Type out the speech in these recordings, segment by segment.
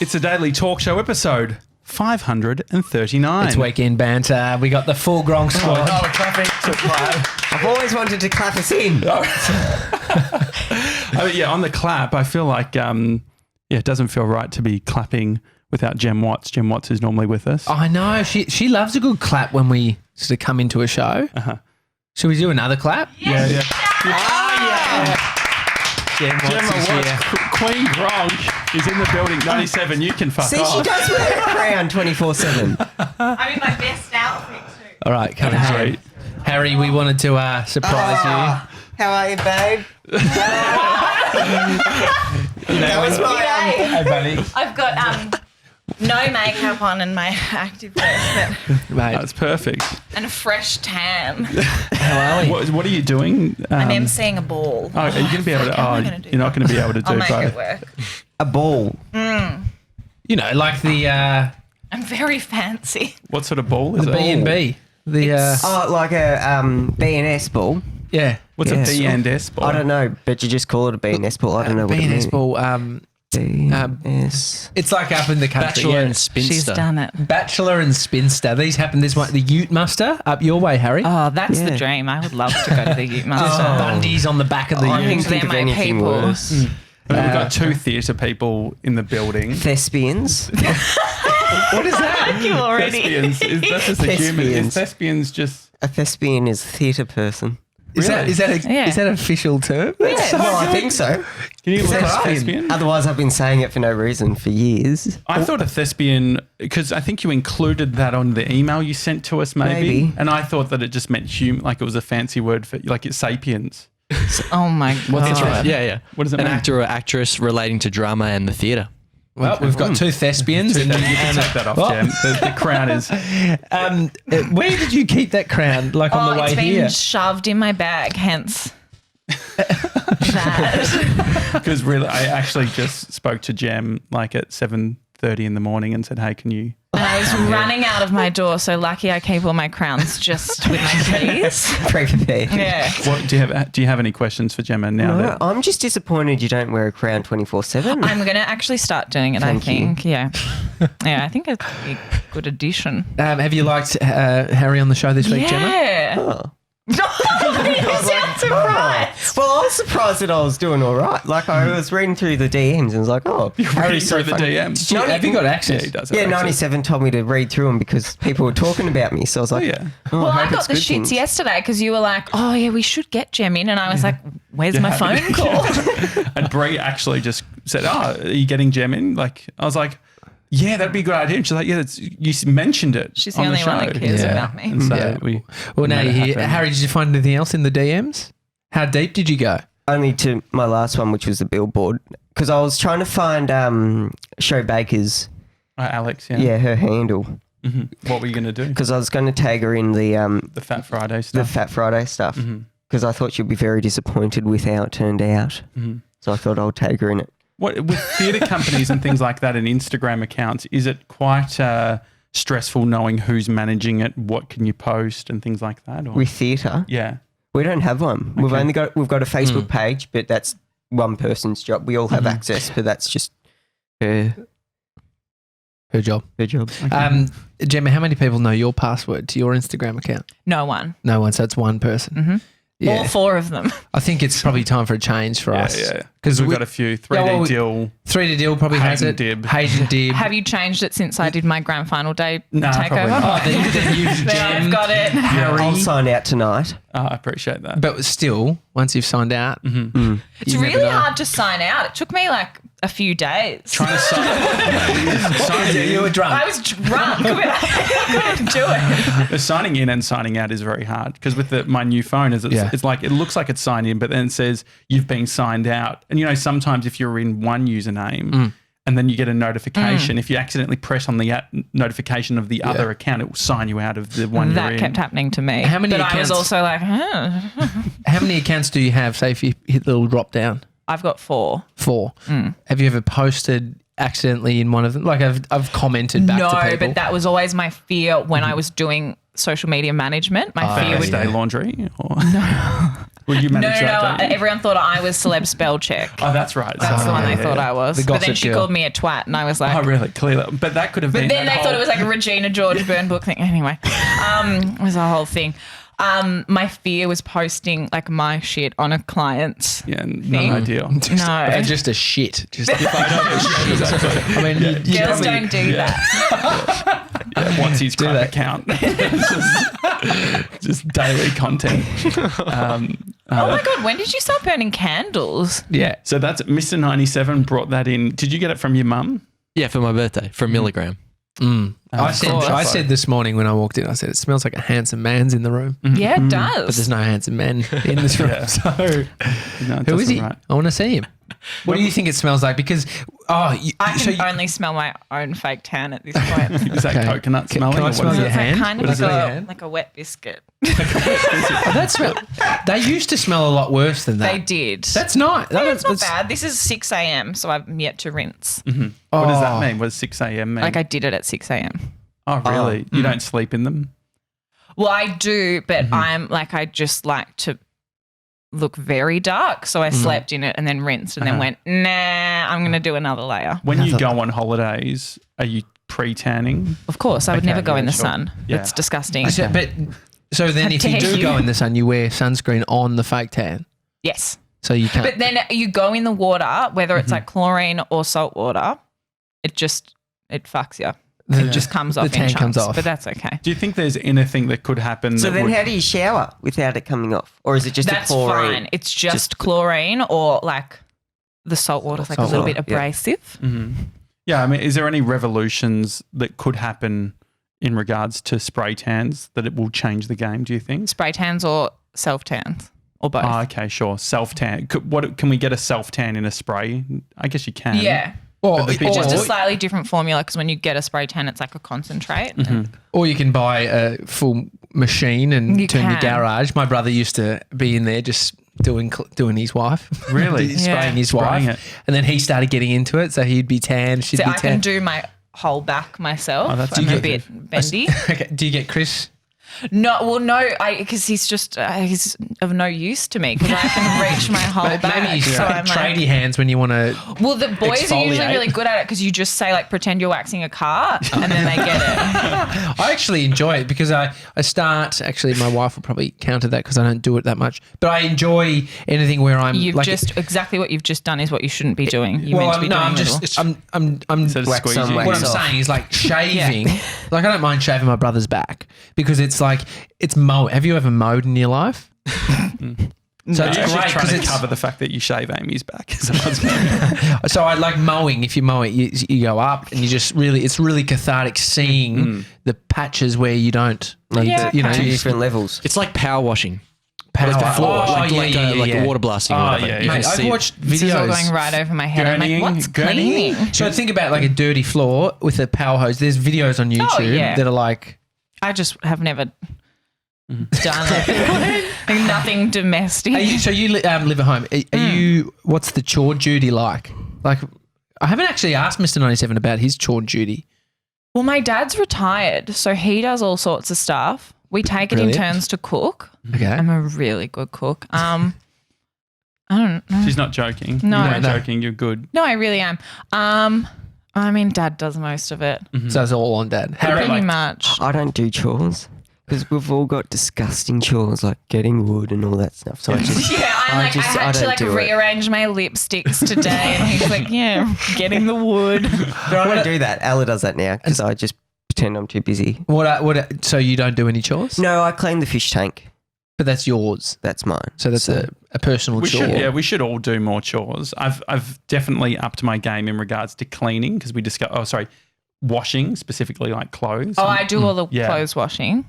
It's a daily talk show episode 539. It's weekend banter. We got the full Gronk Squad. Oh, we're clapping. I've always wanted to clap us in. Yeah, on the clap, I feel like it doesn't feel right to be clapping without Gem Watts. Gem Watts is normally with us. I know. She loves a good clap when we sort of come into a show. Uh-huh. Should we do another clap? Yeah. Gem Watts Gemma is Watts, here. Queen Gronk is in the building. 97, you can fuck See, off. she does wear a crown 24/7. I'm in my best outfit too. All right, come That's on. right. Harry, we wanted to surprise How are you, babe? That was my... you. Hey, buddy. I've got no makeup on and my active wear Mate, That's perfect. and a fresh tan. how are we? What are you doing? I'm emceeing a ball. Oh, are you going to be able to? How am I Oh, gonna do you're not that? going to be able to do I'll make both. it work. A ball. You know, like the I'm very fancy. What sort of ball is it? B&B. Oh, like a B&S ball. Yeah. What's Yes. a B&S ball? I don't know, but you just call it a B&S ball. I don't know what it means. B&S ball. B&S. It's like up in the country. Bachelor yeah. and spinster. She's done it. Bachelor and spinster. These happen this one. The Ute Muster up your way, Harry. Oh, that's Yeah. the dream. I would love to go to the Ute Muster. Bundy's on the back of the I Ute. couldn't they're think of my anything people. worse. We've got two theatre people in the building. Thespians. What is that? You already. Thespians. That's just a human. Is Thespians. thespians just... A thespian is a theatre person. Is Really? that Yeah. an official term? Yeah. Well, I think so. Can you look up Thespian. thespian? Otherwise, I've been saying it for no reason for years. I thought a thespian, because I think you included that on the email you sent to us, maybe. Maybe. And I thought that it just meant human, like it was a fancy word for, like it's sapiens. Oh my god. That's right. Yeah. What does it An mean? actor or actress relating to drama and the theatre. Well, we've got two thespians. You and can take that off, Well, Jem. The crown is... where did you keep that crown? Like on the way it's been here? shoved in my bag, hence that. Because really, I actually just spoke to Gem like at 7:30 in the morning and said, hey, can you... And I was running out of my door, so lucky I keep all my crowns just with my keys. Prepared. Yeah. What, do you have any questions for Gemma now? No, that I'm just disappointed you don't wear a crown 24/7. I'm going to actually start doing it, Thank I think. Yeah. Yeah, I think it's a good addition. Have you liked Harry on the show this week, Gemma? Yeah. Oh. You sound surprised. Well, I was surprised that I was doing all right. Like, I was reading through the DMs and was like, oh, reading Harry's so through the funny. DMs. Have you got Yeah, access? he does have Yeah, access. 97 told me to read through them because people were talking about me. So I was like, yeah. oh, Well, I hope got it's the good shits things. yesterday because you were like, oh, yeah, we should get Gem in. And I was like, where's my phone call? And Brie actually just said, oh, are you getting Gem in? Like, I was like, yeah, that'd be a good idea. And she's like, yeah, you mentioned it. She's the on only show. one that cares Yeah. about me. And so Yeah. we... Well, now made you're it here. happen. Harry, did you find anything else in the DMs? How deep did you go? Only to my last one, which was the billboard. Because I was trying to find Show Baker's, Alex, her handle. Mhm. What were you going to do? Because I was going to tag her in The Fat Friday the stuff. Fat Friday stuff. Mm-hmm. Because I thought she'd be very disappointed with how it turned out. Mm-hmm. So I thought I'll tag her in it. What with theatre companies and things like that and Instagram accounts, is it quite stressful knowing who's managing it? What can you post and things like that? Or? With theatre, Yeah. we don't have one. We've Okay. only got a Facebook page, but that's one person's job. We all have access, but that's just her job. job. Gemma, how many people know your password to your Instagram account? No one. No one, so it's one person. Mhm. Yeah. All four of them. I think it's probably time for a change for us. Yeah. Because We've got a few. 3D Dill. 3D Deal probably has Hayden it. Dib. Hayden Dib. Have you changed it since I did my grand final day Nah, probably takeover? not. Oh, then you've Then I've Gem, got it. Harry. I'll sign out tonight. I appreciate that. But still, once you've signed out, It's you never really know. hard to sign out. It took me like a few days. Trying to sign You were drunk. I was drunk, but I couldn't do it. signing in and signing out is very hard because with my new phone, it's like it looks like it's signed in, but then it says you've been signed out. And you know, sometimes if you're in one username and then you get a notification, if you accidentally press on the notification of the other account, it will sign you out of the one you're That in. kept happening to me. How many but I was accounts- also like, How many accounts do you have? Say if you hit the little drop down. I've got 4. 4. Have you ever posted accidentally in one of them? Like I've commented back to No, people. but that was always my fear when I was doing social media management. My fear First would day laundry? Or? Will you No, manage that? don't you? everyone thought I was celeb spell check. Oh, that's right. That's the one yeah, they thought I was. The But then gossip she girl. called me a twat, and I was like, Oh, really? Clearly. But that could have been. But then that they thought whole- it was like a Regina George burn book thing. Anyway, it was a whole thing. My fear was posting like my shit on a client's not thing. ideal. No. Just a shit. Just a photo of shit. I mean, you Girls probably- don't do that. Yeah, what's his crap that. account? just daily content. Oh my God, when did you start burning candles? Yeah. So that's Mr. 97 brought that in. Did you get it from your mum? Yeah, for my birthday, for a milligram. I said this morning when I walked in, I said, it smells like a handsome man's in the room. Yeah, it does. But there's no handsome men in this room. Yeah. So No, it who is doesn't he? right. I want to see him. What do you think it smells like? Because, I can only smell my own fake tan at this point. Is that Okay. coconut Can- smelling? can I or what smell is your it? It's like hand? kind of What is like it, your hand? like a wet biscuit. that smell, they used to smell a lot worse than that. They did. That's not. Yeah, it's not that's- bad. This is 6 a.m, so I've yet to rinse. What does that Oh. mean? What does 6 a.m. mean? Like I did it at 6 a.m. Oh, really? You don't sleep in them? Well, I do, but I just like to look very dark. So I slept in it and then rinsed and then went, nah, I'm going to do another layer. When you go on holidays, are you pre-tanning? Of course, I would Okay, never go yeah, in the sure. sun. Yeah. That's disgusting. So then if you dare do you. go in the sun, you wear sunscreen on the fake tan. Yes. So you can't. But then you go in the water, whether it's like chlorine or salt water, it fucks you. It just comes off the tan in chunks, comes off. but that's okay. Do you think there's anything that could happen? So that then would, how do you shower without it coming off? Or is it just That's a chlorine? fine. It's just chlorine or like the salt water's like a Salt little water, bit yeah. abrasive. Yeah, I mean, is there any revolutions that could happen in regards to spray tans that it will change the game, do you think? Spray tans or self tans or both. Oh, okay, sure. Self-tan. Can we get a self-tan in a spray? I guess you can. yeah. or, but the big or, Just a slightly different formula because when you get a spray tan, it's like a concentrate. or you can buy a full machine and You turn your can. garage. My brother used to be in there just doing his wife. Really? Spraying his Spraying wife. it. And then he started getting into it. So he'd be tan, she'd So be I tan. can do my whole back myself. Oh, that's I'm a impressive. bit bendy. Okay. Do you get Chris? No, because he's just he's of no use to me because I can reach my whole back. Maybe you so I'm tradie like, hands when you want to. well, the boys are usually exfoliate. really good at it because you just say like pretend you're waxing a car and then they get it. I actually enjoy it because I start. Actually, my wife will probably counter that because I don't do it that much. But I enjoy anything where I'm. You've like, just exactly what you've just done is what you shouldn't be doing. You meant to be doing I'm little. just. I'm. Instead of Wax squeezing. some, wax What I'm off. saying is like shaving. Like I don't mind shaving my brother's back because it's like it's mow. Have you ever mowed in your life? So it's You're just great trying because to cover the fact that you shave Amy's back. Is what I was meaning. So I like mowing. If you mow it, you go up and you just really. It's really cathartic seeing the patches where you don't. Need Yeah, to, you know, okay. Two you different levels. It's like power washing. power. Like the floor, like yeah. water blasting or Oh, whatever. yeah, You yeah. can Mate, I've see it. watched This is all videos. going right over my head. I'm Gurneying, like, what's gurneying? cleaning? So think about like a dirty floor with a power hose. There's videos on YouTube yeah. that are like. I just have never done it. Like, nothing domestic. So you live at home. Are you? What's the chore duty like? Like, I haven't actually asked Mr. 97 about his chore duty. Well, my dad's retired, so he does all sorts of stuff. We take it in Brilliant. turns to cook. Okay. I'm a really good cook. I don't know. She's not joking. No. You're not No. joking. You're good. No, I really am. I mean, Dad does most of it. So it's all on Dad. Harry, Pretty much. I don't do chores because we've all got disgusting chores like getting wood and all that stuff. So I just Yeah, I'm like, I had to don't like do it. rearrange my lipsticks today, and he's like, "Yeah, getting the wood." But I don't do that. Ella does that now because I just pretend I'm too busy. what? So you don't do any chores? No, I clean the fish tank. But that's yours. That's mine. So that's a personal We chore. should, we should all do more chores. I've definitely upped my game in regards to cleaning because we discussed. Washing specifically like clothes. Oh, I do all the Yeah. clothes washing.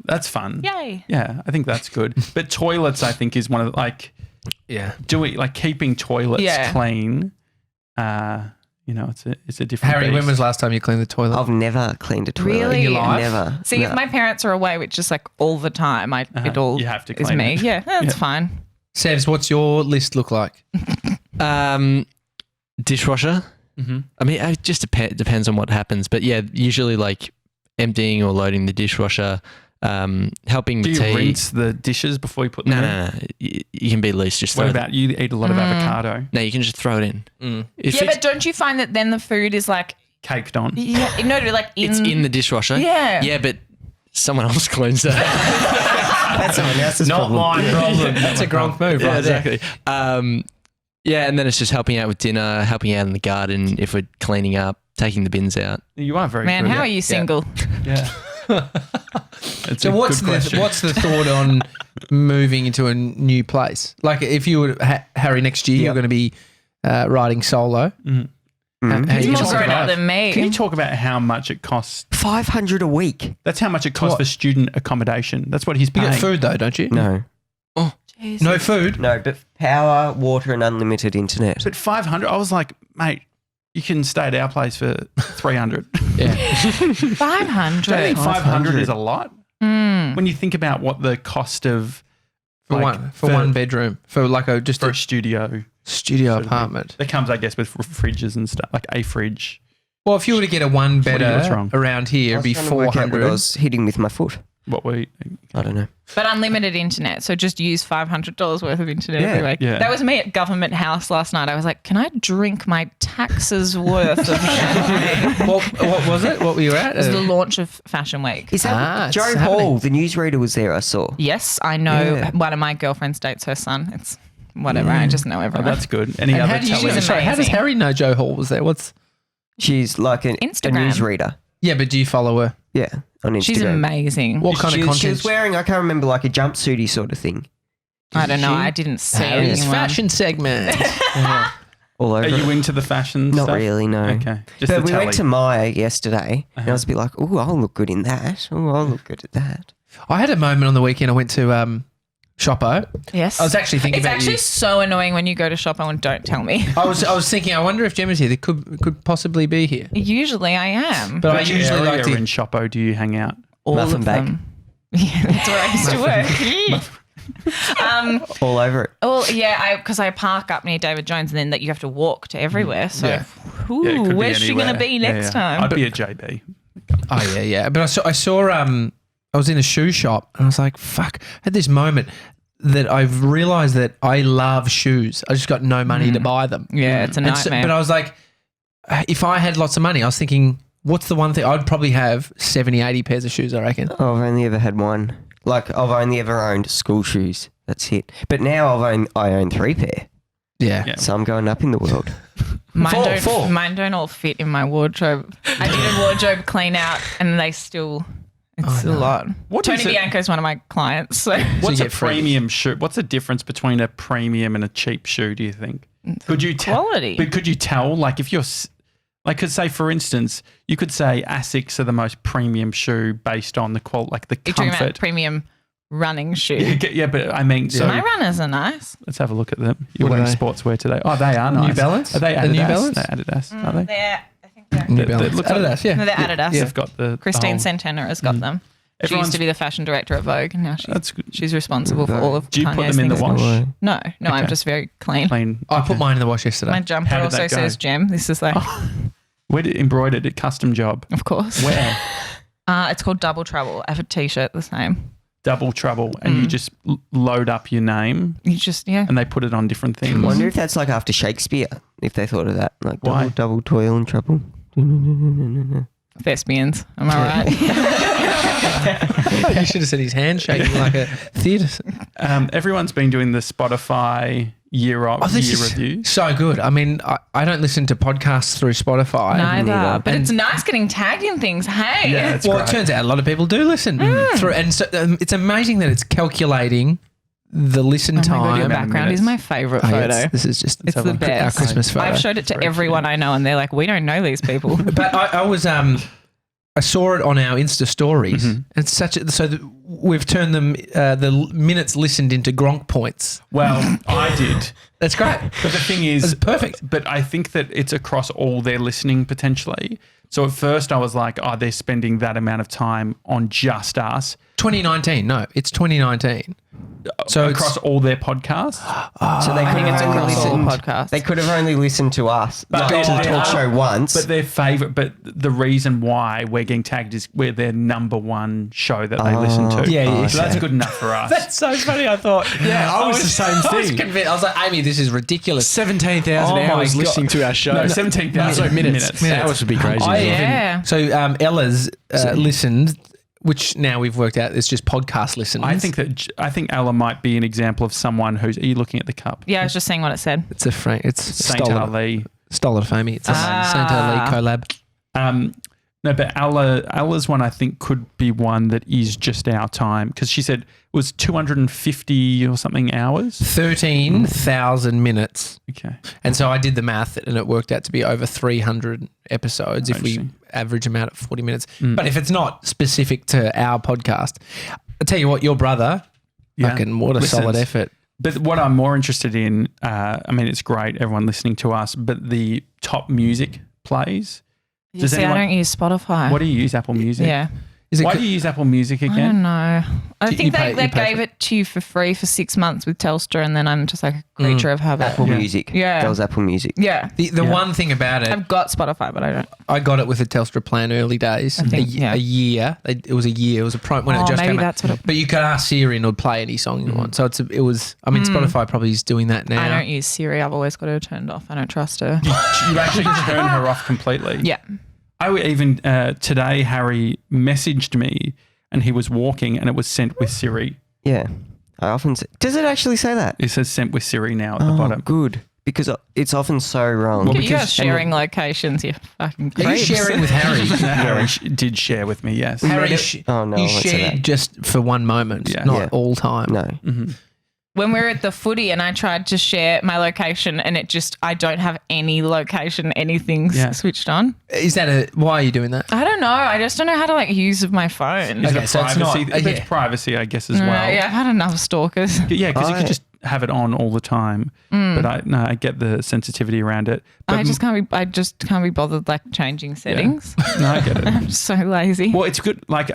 That's fun. Yay! Yeah, I think that's good. But toilets, I think, is one of the, like Yeah. keeping toilets Yeah. clean. It's a different. Harry, beast. when was the last time you cleaned the toilet? I've never cleaned a toilet. Really? In your life? Never. See, No. if my parents are away, which is like all the time, it all You have to is clean me. it. Yeah, that's Yeah. fine. Sevs, what's your list look like? Dishwasher. Mm-hmm. I mean, it just depends on what happens. But yeah, usually like emptying or loading the dishwasher, helping Do with you tea. rinse the dishes before you put them in? No. You can be loose. Just What throw about you eat a lot of avocado? No, you can just throw it in. If Yeah, but don't you find that then the food is like, Caked on. it's in the dishwasher. Yeah. Yeah, but someone else cleans that. That's someone else's Not problem. my problem. That's a Gronk move, Yeah, right there. exactly. Yeah, and then it's just helping out with dinner, helping out in the garden if we're cleaning up, taking the bins out. You are very man, good. how are you single? Yeah. It's So a what's good question. what's the thought on moving into a new place? Like if you were Harry next year, you're going to be riding solo. How He's you more gonna grown up survive? than me. Can you talk about how much it costs? 500 a week. That's how much it costs for student accommodation. That's what he's You paying. get food though, don't you? No. No food. No, but power, water, and unlimited internet. But 500, I was like, mate, you can stay at our place for 300. Yeah. 500. Do you think 500 500 is a lot? Mm. When you think about what the cost of For like, one bedroom, for like just for a a studio studio sort of thing. apartment. That comes, I guess, with fridges and stuff, like a fridge. Well, if you were to get a one What's bedder wrong? around here, it'd be I was trying to work out what 400. I was hitting with my foot. What we I don't know. But unlimited internet. So just use $500 worth of internet Yeah, every week. yeah. That was me at Government House last night. I was like, can I drink my taxes worth of champagne? What was it? What were you at? It was the launch of Fashion Week. Is that it's Joe happening. Hall, the newsreader, was there? I saw. Yes, I know Yeah. one of my girlfriends dates her son. It's whatever. I just know Oh, everyone. that's good. Any And other how do you, talent? She's sorry, how does amazing. Harry know Joe Hall was there? What's She's like a Instagram. newsreader. yeah, but do you follow her? Yeah, on Instagram. She's amazing. What kind of She content? was wearing, I can't remember, like a jumpsuity sort of thing. I don't know. She- I didn't see Harry's anyone. fashion segment. All over. Are you it. into the fashion Not stuff? really, no. Okay. Just But the we telly. went to Maya yesterday, and I was a bit like, "Oh, I'll look good in that. Oh, I'll look good at that." I had a moment on the weekend. I went to Shoppo. Yes. I was actually thinking It's about actually you. so annoying when you go to Shoppo and don't tell me. I was thinking. I wonder if Gemma's here. They could possibly be here. Usually I am. But I Which usually area like to. in Shoppo do you hang out? all Muffin of bag. them. Yeah, that's where I used to work. All over it. Well, yeah, because I park up near David Jones, and then that you have to walk to everywhere. So, Yeah. ooh, Yeah, it could be where's she going to anywhere. be next time? I'd be at JB. Oh yeah. But I saw. I was in a shoe shop and I was like, "Fuck!" I had this moment that I've realised that I love shoes. I just got no money to buy them. Yeah, it's a And so- nightmare. but I was like, if I had lots of money, I was thinking, what's the one thing I'd probably have 70, 80 pairs of shoes, I reckon. Oh, I've only ever had one. Like I've only ever owned school shoes. That's it. But now I own 3 pair. Yeah. Yeah. So I'm going up in the world. Four. Mine don't all fit in my wardrobe. I did a wardrobe clean out, and they still. It's a lot. What Tony is it- Bianco is one of my clients. So What's you a get freebies. premium shoe? What's the difference between a premium and a cheap shoe, do you think? Could you tell? quality. But could you tell, like, if you're, like, could say, for instance, you could say Asics are the most premium shoe based on the quality, like the You're talking about comfort. premium running shoe. Yeah, but I mean, so My runners are nice. let's have a look at them. You're What are wearing they? sportswear today. Oh, they are nice. New Balance? Are they Adidas? The New Balance? They're Adidas, are they? I think they're. New That Balance. looks like- Adidas, yeah. No, they're Adidas. They've got the Christine the whole- Santana has got them. She Everyone's- used to be the fashion director at Vogue, and now That's good. she's responsible for all of Do you put Kanye's them in the things. wash? No, I'm Okay. just very clean. Plain. I put mine in the wash yesterday. My jumper How did also that go? says Gem. This is like, Where did embroidered? A custom job. of course. Where? It's called Double Trouble. I have a T-shirt the same. Double Trouble, and you just load up your name, You just and and they put it on different I things. wonder if that's like after Shakespeare, if they thought of that. Like Why? double toil and trouble. thespians. Am I right? You should have said his hand shaking like a theatre. Everyone's been doing the Spotify year reviews. so good. I mean, I don't listen to podcasts through Spotify. Neither. But And- it's nice getting tagged in things. Hey. Yeah, it's Well, great. it turns out a lot of people do listen through, and so it's amazing that it's calculating the listen Oh my God, time. your amount of background is minutes. my favourite Oh, yeah, photo. this is just It's the best. our Christmas photo. I've showed it to everyone I know, and they're like, "We don't know these people." But I was I saw it on our Insta stories. It's such a, so that we've turned them the minutes listened into Gronk points. Well, I did. That's great. But the thing is, It's perfect. But I think that it's across all their listening potentially. So at first I was like, oh, they're spending that amount of time on just us. 2019. No, it's 2019. So across all their podcasts. So they I could think have it's only across all listened. podcasts. They could have only listened to us, But like, to the they talk are- show once. But their favourite, but the reason why we're getting tagged is we're their number one show that they listen too. Yeah, So that's good enough for us. That's so funny. I thought. Yeah, I was the same I was thing. convinced. I was like, Amy, this is ridiculous. 17,000 Oh my hours God. listening to our show. No, 17,000 Sorry, minutes. Hours would be crazy. So Ella's listened, which now we've worked out it's just podcast listens. I think Ella might be an example of someone who's. Are you looking at the cup? Yeah, I was just seeing what it said. it's a it's Saint stolen. Ali. Stole it from me. It's a Saint Ali collab. No, but Ella's one I think could be one that is just our time because she said it was 250 or something hours. 13,000 minutes. Okay. And so I did the math and it worked out to be over 300 episodes if we Interesting. average them out at 40 minutes. But if it's not specific to our podcast, I'll tell you what, your brother, fucking what a Listens. solid effort. But what I'm more interested in, I mean, it's great, everyone listening to us, but the top music plays. You see, I don't use Spotify. What do you use? Apple Music? Yeah. Is it Why do you use Apple Music I don't again? know. I You think pay- they you pay gave for it to you for free for 6 months with Telstra, and then I'm just like a creature of habit. Apple Music. Yeah. That was Apple Music. Yeah. The one thing about it, I've got Spotify, but I don't. I got it with a Telstra plan early days. I think, a year. It was a year. It was a when it Oh, just maybe came out. that's what it- But you could ask Siri and it would play any song you want. So it was. I mean, Spotify probably is doing that now. I don't use Siri. I've always got her turned off. I don't trust her. You actually turn her off completely. Yeah. I would even today Harry messaged me and he was walking and it was sent with Siri. Yeah. I often say, does it actually say that? It says sent with Siri now at the Oh, bottom. good. Because it's often so wrong. Well, You because- guys sharing locations, you fucking Are you creeps. sharing with Harry? Harry did share with me, yes. Harry, Oh, no, I you won't say shared that. just for one moment, Yeah. not Yeah. all time. No. When we were at the footy and I tried to share my location and I don't have any location, anything's Yeah. switched on. Is that why are you doing that? I don't know. I just don't know how to use my phone. Is Okay, it so it's privacy? not- It's yeah. privacy, I guess, as well. Yeah, I've had enough stalkers. Yeah, because you I- could just have it on all the time. But I get the sensitivity around it. But I just can't be bothered like changing settings. no, I get it. I'm so lazy. Well, it's good. Like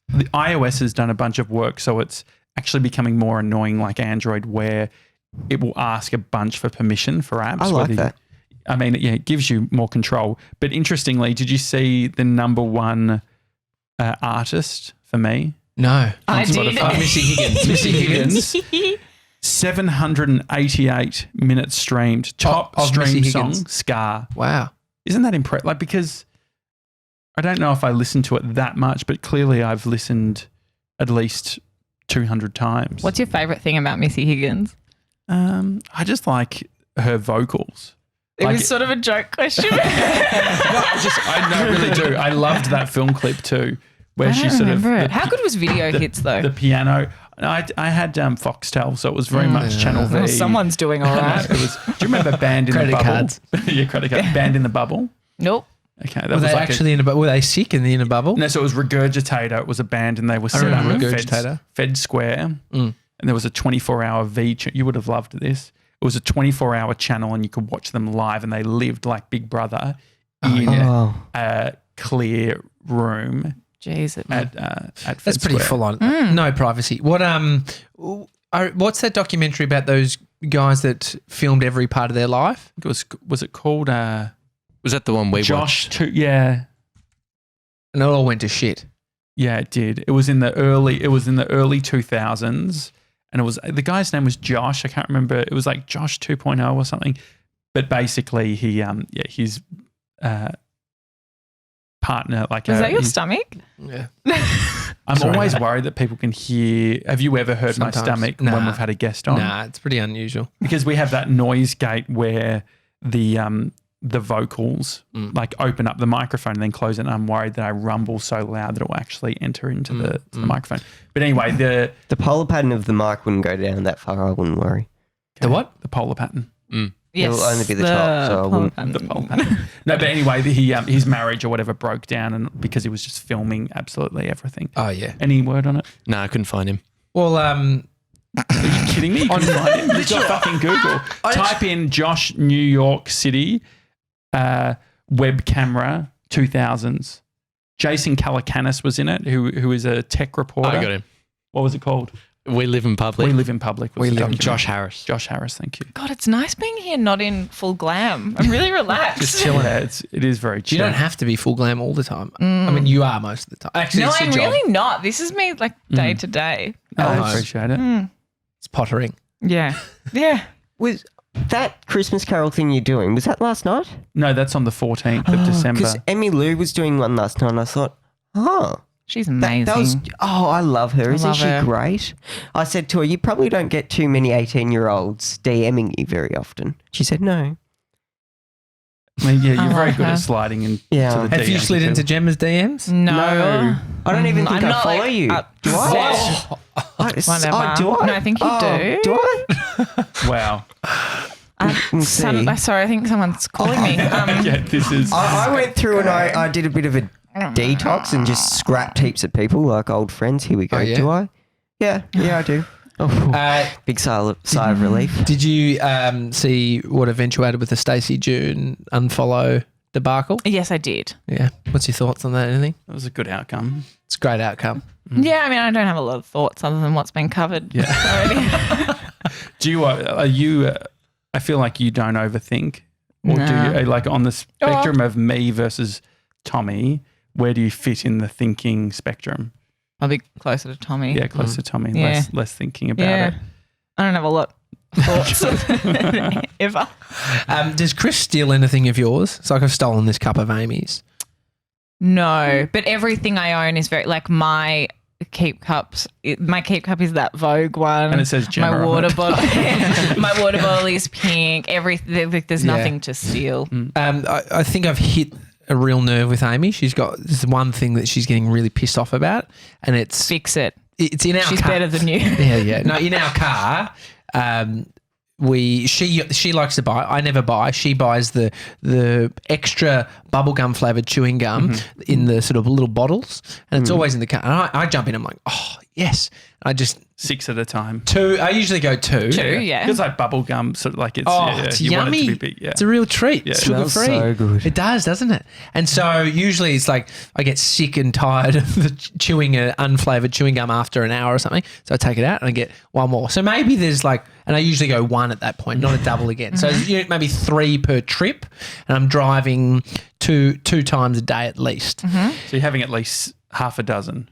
the iOS has done a bunch of work, so it's actually becoming more annoying, like Android, where it will ask a bunch for permission for apps. I like whether you- that. I mean, yeah, it gives you more control. But interestingly, did you see the number one artist for me? No. I did. Missy Higgins. Missy Higgins. 788 minutes streamed. Top Of Missy streamed Higgins. song, Scar. Wow. Isn't that impressive? Like, because I don't know if I listened to it that much, but clearly I've listened at least 200 times. What's your favourite thing about Missy Higgins? I just like her vocals. It Like was sort of a joke question. I really do. I loved that film clip too, where I she don't sort of remember it. How good was Video Hits though? the piano. I had Foxtel, so it was very much Channel V. Well, someone's doing all right. It was. Do you remember Band in Credit the Bubble? cards. Yeah, credit card. Band in the Bubble. Nope. Okay, that Were was they like actually in a bubble? Were they sick in the inner bubble? no, so it was Regurgitator. It was a band, and they were set up remember at Regurgitator. Fed Square, and there was a 24-hour V. You would have loved this. It was a 24-hour channel, and you could watch them live, and they lived like Big Brother in Oh. a clear room Jeez. at Fed That's pretty Square. full on. No privacy. What's that documentary about those guys that filmed every part of their life? Was it called Was that the one we Josh? watched? Yeah. And it all went to shit. Yeah, it did. It was in the early 2000s, and it was the guy's name was Josh. I can't remember. It was like Josh 2.0 or something. But basically, his partner, like Was that your stomach? Yeah. I'm Sorry, always mate. worried that people can hear. Have you ever heard my Sometimes. stomach Nah. when we've had a guest on? Nah, it's pretty unusual. Because we have that noise gate where the vocals like open up the microphone and then close it. And I'm worried that I rumble so loud that it will actually enter into the microphone. But anyway, the The polar pattern of the mic wouldn't go down that far. I wouldn't worry. The what? The polar pattern. Yes. It'll only be the top, so I wouldn't- The polar pattern. No, but anyway, his marriage or whatever broke down, and because he was just filming absolutely everything. Oh, yeah. Any word on it? No, I couldn't find him. Well, Are you kidding me? You can find him. You've got fucking Google. Type in Josh New York City web camera 2000s. Jason Calacanis was in it, who is a tech reporter. I got him. What was it called? We live in public. We live in public. We live in Josh Harris. Josh Harris, thank you. God, it's nice being here, not in full glam. I'm really relaxed. Just chilling. It is very chill. You don't have to be full glam all the time. I mean, you are most of the time. Actually, No, it's your I'm job. really not. This is me like day to day. I appreciate it. It's pottering. Yeah. Yeah. Was that Christmas Carol thing you're doing, was that last night? No, that's on the 14th of December. Because Emmy Lou was doing one last night and I thought, She's amazing. that was, I love her. Isn't love she her. great? I said to her, you probably don't get too many 18-year-olds DMing you very often. She said, no. I mean, yeah, you're I very like good her. at sliding in. Yeah. To the Have you DMs slid too. into Gemma's DMs? no. I don't even think I'm I not, follow like, you. Do I? Whatever. Do I? No, I think you do. Do I? Wow. Sorry, I think someone's calling me. Yeah, this is. I went through and I did a bit of a detox and just scrapped heaps of people like old friends. Here we go. Oh, yeah? Do I? Yeah, I do. Big sigh of relief. Did you see what eventuated with the Stacey June unfollow debacle? Yes, I did. Yeah. What's your thoughts on that? Anything? That was a good outcome. It's a great outcome. Yeah, I mean, I don't have a lot of thoughts other than what's been covered already. Do you? Are you? I feel like you don't overthink, or do you? Like on the spectrum of me versus Tommy, where do you fit in the thinking spectrum? I'll be closer to Tommy. Yeah, close to Tommy. Yeah. Less thinking about Yeah. it. I don't have a lot of thoughts ever. Does Chris steal anything of yours? It's like I've stolen this cup of Amy's. No, but everything I own is very like my keep cups. My keep cup is that Vogue one, And it says Gemma my on water it. bottle. My water bottle is pink. Everything. There's nothing to steal. I think I've hit a real nerve with Amy. She's got this one thing that she's getting really pissed off about, and it's Fix it. in our She's car. better than you. Yeah. No, in our car, she likes to buy. I never buy. She buys the extra bubblegum flavored chewing gum in the sort of little bottles, and it's always in the car. And I jump in. I'm like, oh yes. I just 6 at a time. 2. I usually go 2. Yeah. Because like bubble gum, sort of like it's. Oh, yeah, it's you want it yummy. to be big, yeah. It's a real treat. Yeah. Sugar Smells free. so good. It does, doesn't it? And so usually it's like I get sick and tired of chewing an unflavoured chewing gum after an hour or something. So I take it out and I get one more. So maybe there's like, and I usually go 1 at that point, not a double again. So maybe 3 per trip, and I'm driving two times a day at least. So you're having at least half a dozen.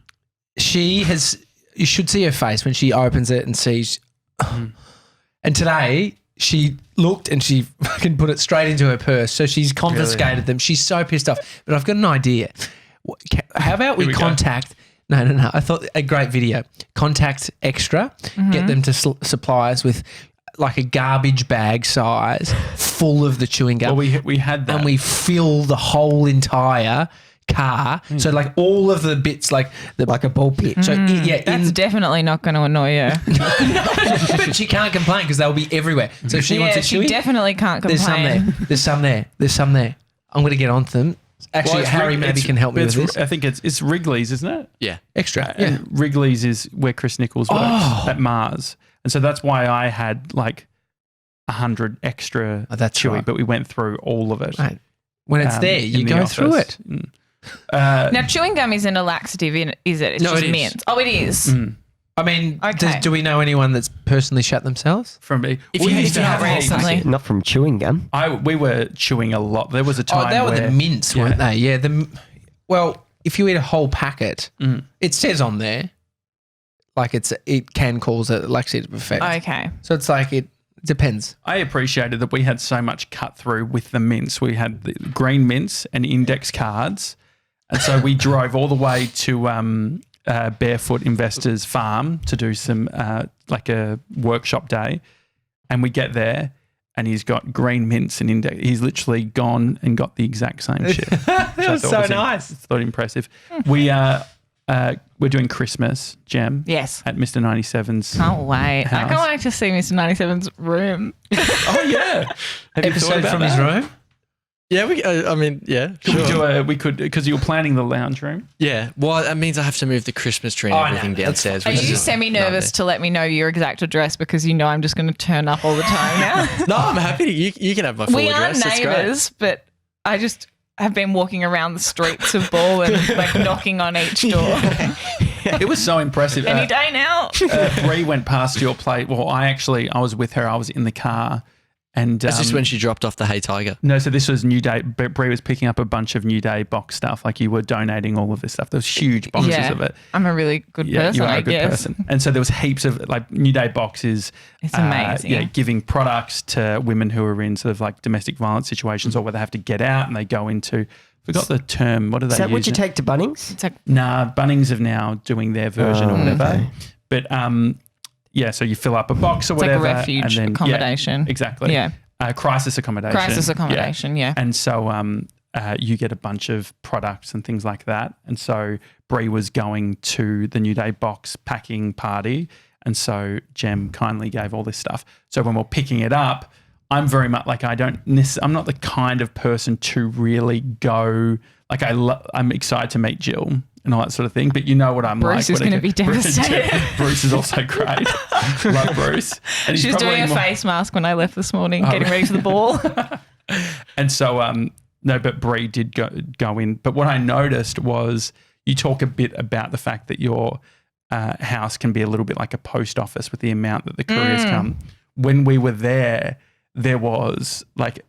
She has. You should see her face when she opens it and sees. And today she looked and she fucking put it straight into her purse. So she's confiscated them. She's so pissed off. But I've got an idea. How about we Here we go. contact? No. I thought a great video. Contact Extra. Get them to supply us with like a garbage bag size full of the chewing gum. Well, we had that. And we fill the whole entire car. So like all of the bits, like Like a ball pit. So That's definitely not going to annoy her. but she can't complain because they'll be everywhere. So if she wants a she chewy, definitely can't there's some complain. there. There's some there. I'm going to get onto them. Actually, Well, it's Harry Wrig- maybe it's- can help me with it's- this. I think it's Wrigley's, isn't it? Yeah. Extra. And Wrigley's is where Chris Nichols works at Mars. And so that's why I had like 100 extra That's chewy, right. but we went through all of it. Right. When it's there, in you the go office. through it. Now, chewing gum isn't a laxative, is it? It's No, just it is. mint. Oh, it is. I mean, Okay. do we know anyone that's personally shut themselves? From me. If We you- used if to you have have heaps. recently. Not from chewing gum. We were chewing a lot. There was a time Oh, they were where the mints, weren't they? Yeah. Well, if you eat a whole packet, it says on there, like it can cause a laxative effect. Okay. So it's like it depends. I appreciated that we had so much cut through with the mints. We had the green mints and index cards. And so we drove all the way to Barefoot Investors Farm to do some like a workshop day. And we get there and he's got green mints and index. He's literally gone and got the exact same shit. That was so nice. I thought impressive. We're doing Christmas, Gem. Yes. At Mr. 97's. Can't wait. I House. can't wait to see Mr. 97's room. Oh, yeah. Have you thought Episode about from that? his room. Yeah, I mean, yeah, Could sure. we could because you were planning the lounge room. Yeah, well, that means I have to move the Christmas tree and Oh, no, everything that's downstairs. Are which you is semi-nervous to let me know your exact address because you know I'm just going to turn up all the time now? No, I'm happy to. You can have my full We are address. That's great. neighbours, but I just have been walking around the streets of Ball and like knocking on each door. It was so impressive. Any day now. Bree went past your plate. Well, I was with her. I was in the car. And Is this when she dropped off the Hey Tiger? No, so this was New Day. Bree was picking up a bunch of New Day box stuff. Like you were donating all of this stuff. There was huge boxes of it. I'm a really good person, you are I a good guess. person. And so there was heaps of like New Day boxes. It's amazing. Giving products to women who are in sort of like domestic violence situations or where they have to get out and they go into, forgot the term. What do they use? Is that what you take to Bunnings? It's like, Nah, Bunnings are now doing their version or whatever. okay. But so you fill up a box or it's whatever. like a refuge and then, accommodation. Exactly. Yeah. Crisis accommodation. Crisis accommodation, yeah. And so you get a bunch of products and things like that. And so Bree was going to the New Day box packing party. And so Gem kindly gave all this stuff. So when we're picking it up, I'm very much like I'm not the kind of person to really go, like I'm excited to meet Jill and all that sort of thing. But you know what I'm Bruce like. is going to be devastated. Bruce is also great. Love Bruce. And She's doing a face mask when I left this morning, getting ready for the ball. And so, no, but Bree did go in. But what I noticed was you talk a bit about the fact that your house can be a little bit like a post office with the amount that the couriers come. When we were there was like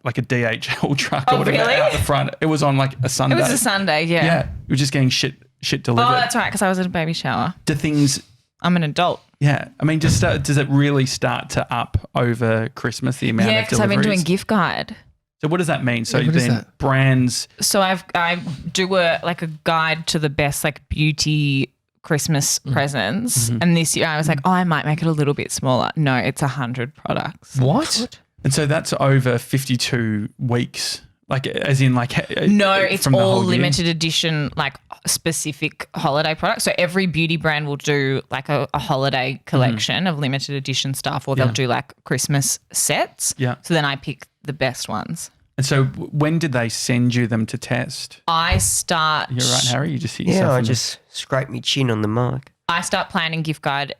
a DHL truck or whatever out the front. It was on like a Sunday. It was a Sunday, yeah. Yeah, we were just getting shit delivered. Oh, that's right, because I was at a baby shower. Do things... I'm an adult. Yeah. I mean, does it really start to up over Christmas, the amount of Yeah, because I've been deliveries? doing gift guide. So what does that mean? So what is then that? brands... So I do a guide to the best like beauty Christmas presents. And this year I was like, I might make it a little bit smaller. No, it's 100 products. What? And so that's over 52 weeks, like as in like... No, it's from the all whole year? limited edition, like specific holiday products. So every beauty brand will do like a holiday collection of limited edition stuff, or they'll do like Christmas sets. Yeah. So then I pick the best ones. And so when did they send you them to test? I start. You're right, Harry. You just hit Yeah, yourself. I in the- just scraped me chin on the mic. I start planning gift guide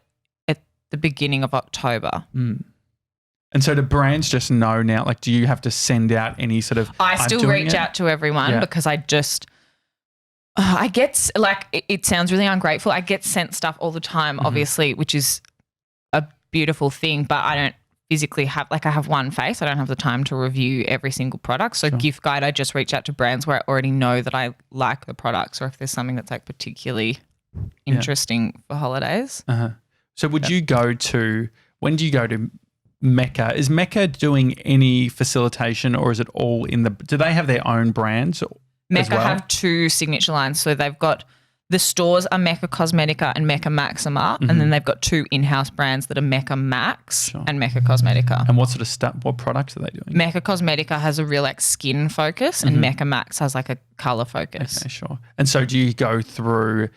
at the beginning of October. And so do brands just know now? Like, do you have to send out any sort of? I "I'm still doing reach it"? out to everyone Yeah. because I just. I get like it sounds really ungrateful. I get sent stuff all the time, obviously, which is a beautiful thing. But I don't physically have I have one face. I don't have the time to review every single product. So gift guide, I just reach out to brands where I already know that I like the products, or if there's something that's like particularly interesting for holidays. So would you go to? When do you go to Mecca? Is Mecca doing any facilitation, or is it all in the? Do they have their own brands? Mecca as well? have two signature lines. So they've got the stores are Mecca Cosmetica and Mecca Maxima, and then they've got two in-house brands that are Mecca Max and Mecca Cosmetica. And what sort of stuff? What products are they doing? Mecca Cosmetica has a real like skin focus, and Mecca Max has like a color focus. Okay, sure. And so do you go through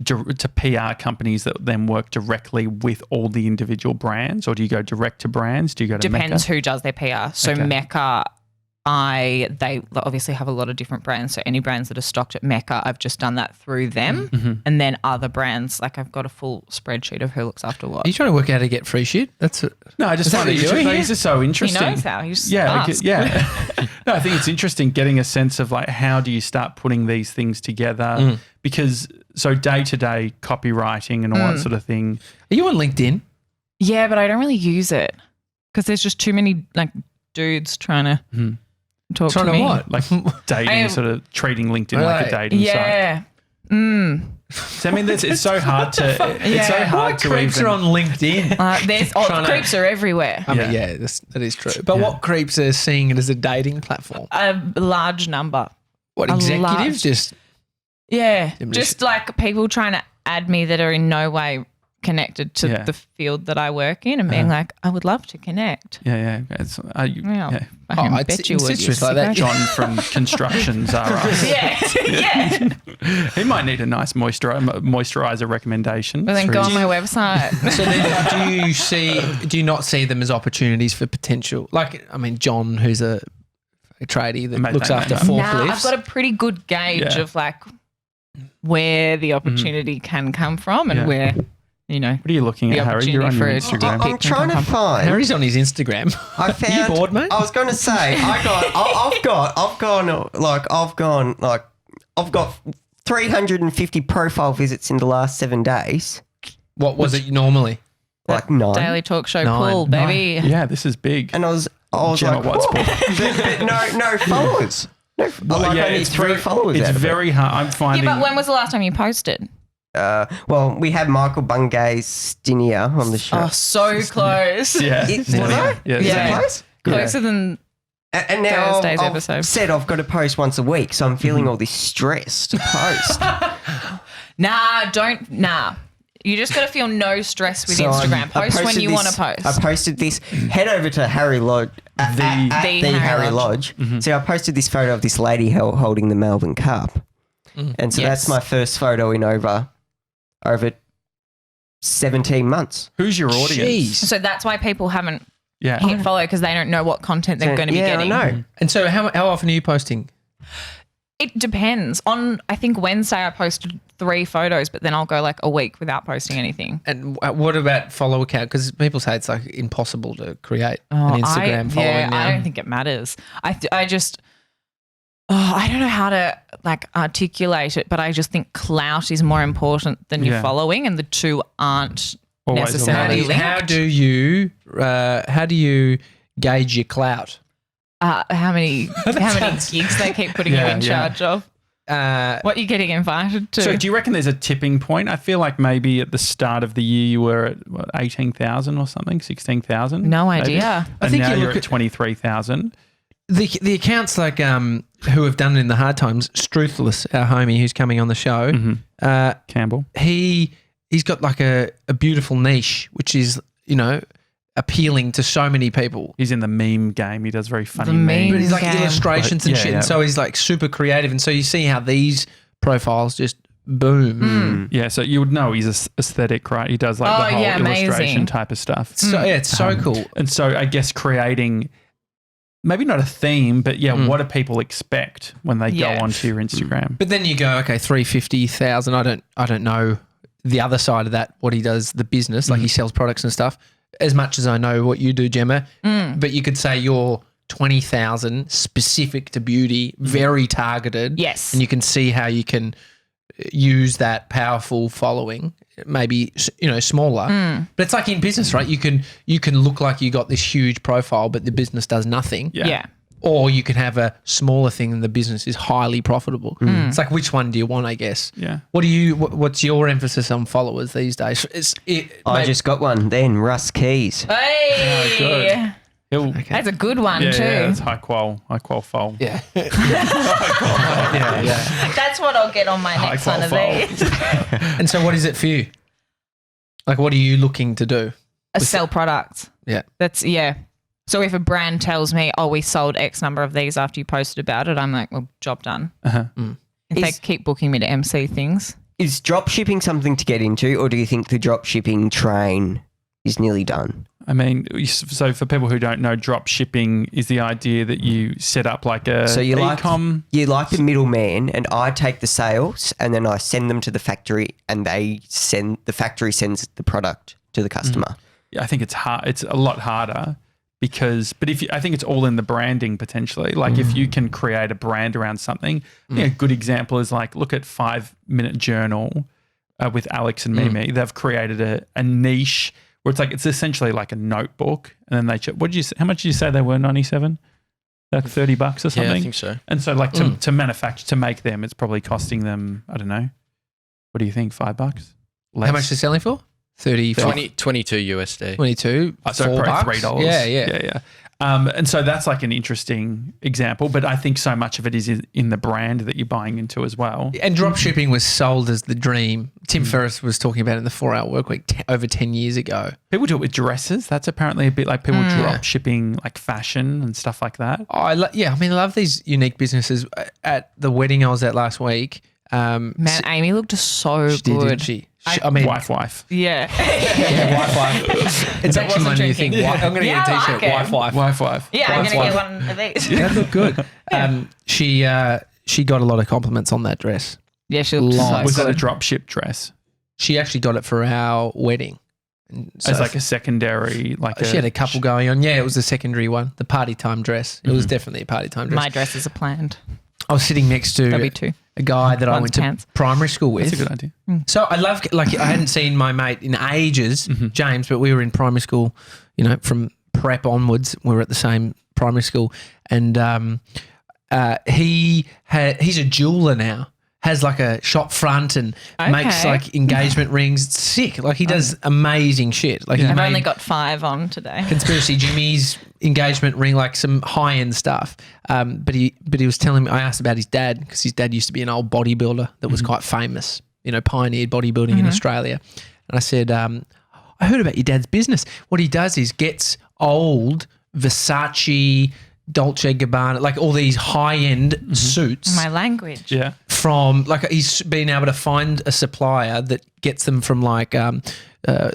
to PR companies that then work directly with all the individual brands, or do you go direct to brands? Do you go to Depends Mecca? who does their PR. So Okay. Mecca, they obviously have a lot of different brands. So any brands that are stocked at Mecca, I've just done that through them. And then other brands, like I've got a full spreadsheet of who looks after what. Are you trying to work out how to get free shit? That's it. No, I just Is that find what it you're doing interesting. here? These are so He interesting. knows how. He just Yeah, asks. No, I think it's interesting getting a sense of like how do you start putting these things together because so day-to-day copywriting and all that sort of thing. Are you on LinkedIn? Yeah, but I don't really use it because there's just too many like dudes trying to talk Trying to to me. what? Like dating, sort of treating LinkedIn like a dating site. Yeah. So, I mean, it's so hard to it's so hard to creeps even. are on LinkedIn? There's Trying to- creeps are everywhere. I mean, Yeah. that is true. But what creeps are seeing it as a dating platform? A large number. What A executives large- just Yeah. Diminish Just like people trying to add me that are in no way connected to Yeah. the field that I work in and being like, I would love to connect. Yeah. It's, Well, yeah. I can it's bet you would. incestuous you like that. sicko. John from Constructions R Us. Yeah. He might need a nice moisturizer recommendation. But then through go on his- my website. So then do you not see them as opportunities for potential? Like, I mean, John, who's a tradie that Mate, looks they after know. forklifts. Nah, I've got a pretty good gauge Yeah. of like where the opportunity can come from and Yeah. where, you know. What are you looking The at, Harry? You're on your opportunity for it. Instagram. I'm trying to find. Harry's on his Instagram. I found. You bored, mate? I was going to say I've got 350 profile visits in the last 7 days. What was it normally? Like 9. Daily talk show 9. pool, baby. Yeah, this is big. And I was Gemma, like, what's "Whoa." but no followers. Only 3 followers. It's out of very hard. I'm Yeah, finding. but when was the last time you posted? Well, we had Michael Bungay's Stinia on the show. Oh, so close. Yeah. Was it? Yeah. Is Yeah. it close? Closer than And now Thursday's I've episode. said I've got to post once a week, so I'm feeling all this stress to post. Nah. You just got to feel no stress with So Instagram. I Post when posted you this- want to post. I posted this. Head over to Harry Lodge. At The Harry Harry Lodge. So I posted this photo of this lady holding the Melbourne Cup. And so Yes. that's my first photo in over 17 months. Who's your audience? So that's why people haven't Yeah. hit follow because they don't know what content they're going to be getting. I know. And so how often are you posting? It depends. On, I think Wednesday I posted 3 photos, but then I'll go like a week without posting anything. And what about follow account? Because people say it's like impossible to create an Instagram following now. I don't think it matters. I just, I don't know how to like articulate it, but I just think clout is more important than your Yeah. following, and the two aren't Always necessarily aligned. linked. How do you gauge your clout? How many gigs they keep putting you in charge of? What you're getting invited to? So do you reckon there's a tipping point? I feel like maybe at the start of the year you were at 18,000 or something, 16,000? No maybe? idea. And think now you you're look at 23,000. The accounts like who have done it in the hard times, Struthless, our homie who's coming on the show, Campbell. he's got like a beautiful niche, which is, appealing to so many people. He's in the meme game. He does very funny The meme memes. But he's like Game. illustrations and Yeah, shit. yeah. And so he's like super creative. And so you see how these profiles just boom. Yeah, so you would know he's aesthetic, right? He does like the whole illustration amazing. type of stuff. So yeah, it's so cool. And so I guess creating maybe not a theme, but what do people expect when they go Yeah. onto your Instagram? But then you go, okay, 350,000. I don't know the other side of that, what he does, the business, like he sells products and stuff, as much as I know what you do, Gemma. But you could say you're 20,000 specific to beauty, very targeted. Yes. And you can see how you can use that powerful following, maybe, smaller. But it's like in business, right? You can look like you got this huge profile, but the business does nothing. Yeah. Or you can have a smaller thing and the business is highly profitable. It's like, which one do you want, I guess? Yeah. What's your emphasis on followers these days? I just got one then, Russ Keys. Hey. good. He'll, That's a good one too. yeah, it's high qual foal. Yeah. yeah. That's what I'll get on my next one of these. And so what is it for you? Like, what are you looking to do? Sell products. Yeah. So if a brand tells me, oh, we sold X number of these after you posted about it, I'm like, well, job done. If they keep booking me to MC things. Is drop shipping something to get into, or do you think the drop shipping train is nearly done? I mean, so for people who don't know, drop shipping is the idea that you set up like a So you e-com. like the middleman, and I take the sales, and then I send them to the factory, and the factory sends the product to the customer. I think it's hard. It's a lot harder because, but I think it's all in the branding potentially. Like if you can create a brand around something, a good example is like, look at 5 Minute Journal with Alex and Mimi. They've created a niche where it's essentially like a notebook, and then they how much did you say they were? 97, like $30 or something. Yeah, I think so. And so like to manufacture, to make them, it's probably costing them, I don't know. What do you think? $5? Less? How much they're selling for? 30, 22 USD. 22, So $4. probably $3. Yeah. And so that's like an interesting example, but I think so much of it is in the brand that you're buying into as well. And drop shipping was sold as the dream. Tim Ferriss was talking about it in the 4-Hour Workweek over 10 years ago. People do it with dresses. That's apparently a bit like people drop shipping like fashion and stuff like that. I love these unique businesses. At the wedding I was at last week, Man, Amy looked so she did, good. didn't she? I mean, Wife. Yeah. Wi-Fi. It's actually my new thing. drinking. I'm going to get a Yeah, I t-shirt. like it. Wi-Fi. Wife. Yeah, I'm going to Wife. get one of these. That looked good. She got a lot of compliments on that dress. Yeah, she looked Long. so Was that a good. drop ship dress? She actually got it for our wedding. And so As like a secondary, like she had a couple going on. Yeah, it was a secondary one, the party time dress. It was definitely a party time dress. My dresses are planned. I was sitting next to There'll be 2. a guy that I One's went to pants. primary school with. That's a good idea. So I love, like, I hadn't seen my mate in ages, James, but we were in primary school, from prep onwards. We were at the same primary school. And he's a jeweler now, has like a shop front and makes like engagement rings. It's sick. Like he does amazing shit. Like I've only got 5 on today. Conspiracy Jimmy's engagement ring, like some high end stuff. But he was telling me, I asked about his dad because his dad used to be an old bodybuilder that was quite famous, pioneered bodybuilding in Australia. And I said, I heard about your dad's business. What he does is gets old Versace, Dolce & Gabbana, like all these high-end suits. My language. Yeah. From, like, he's been able to find a supplier that gets them from, like,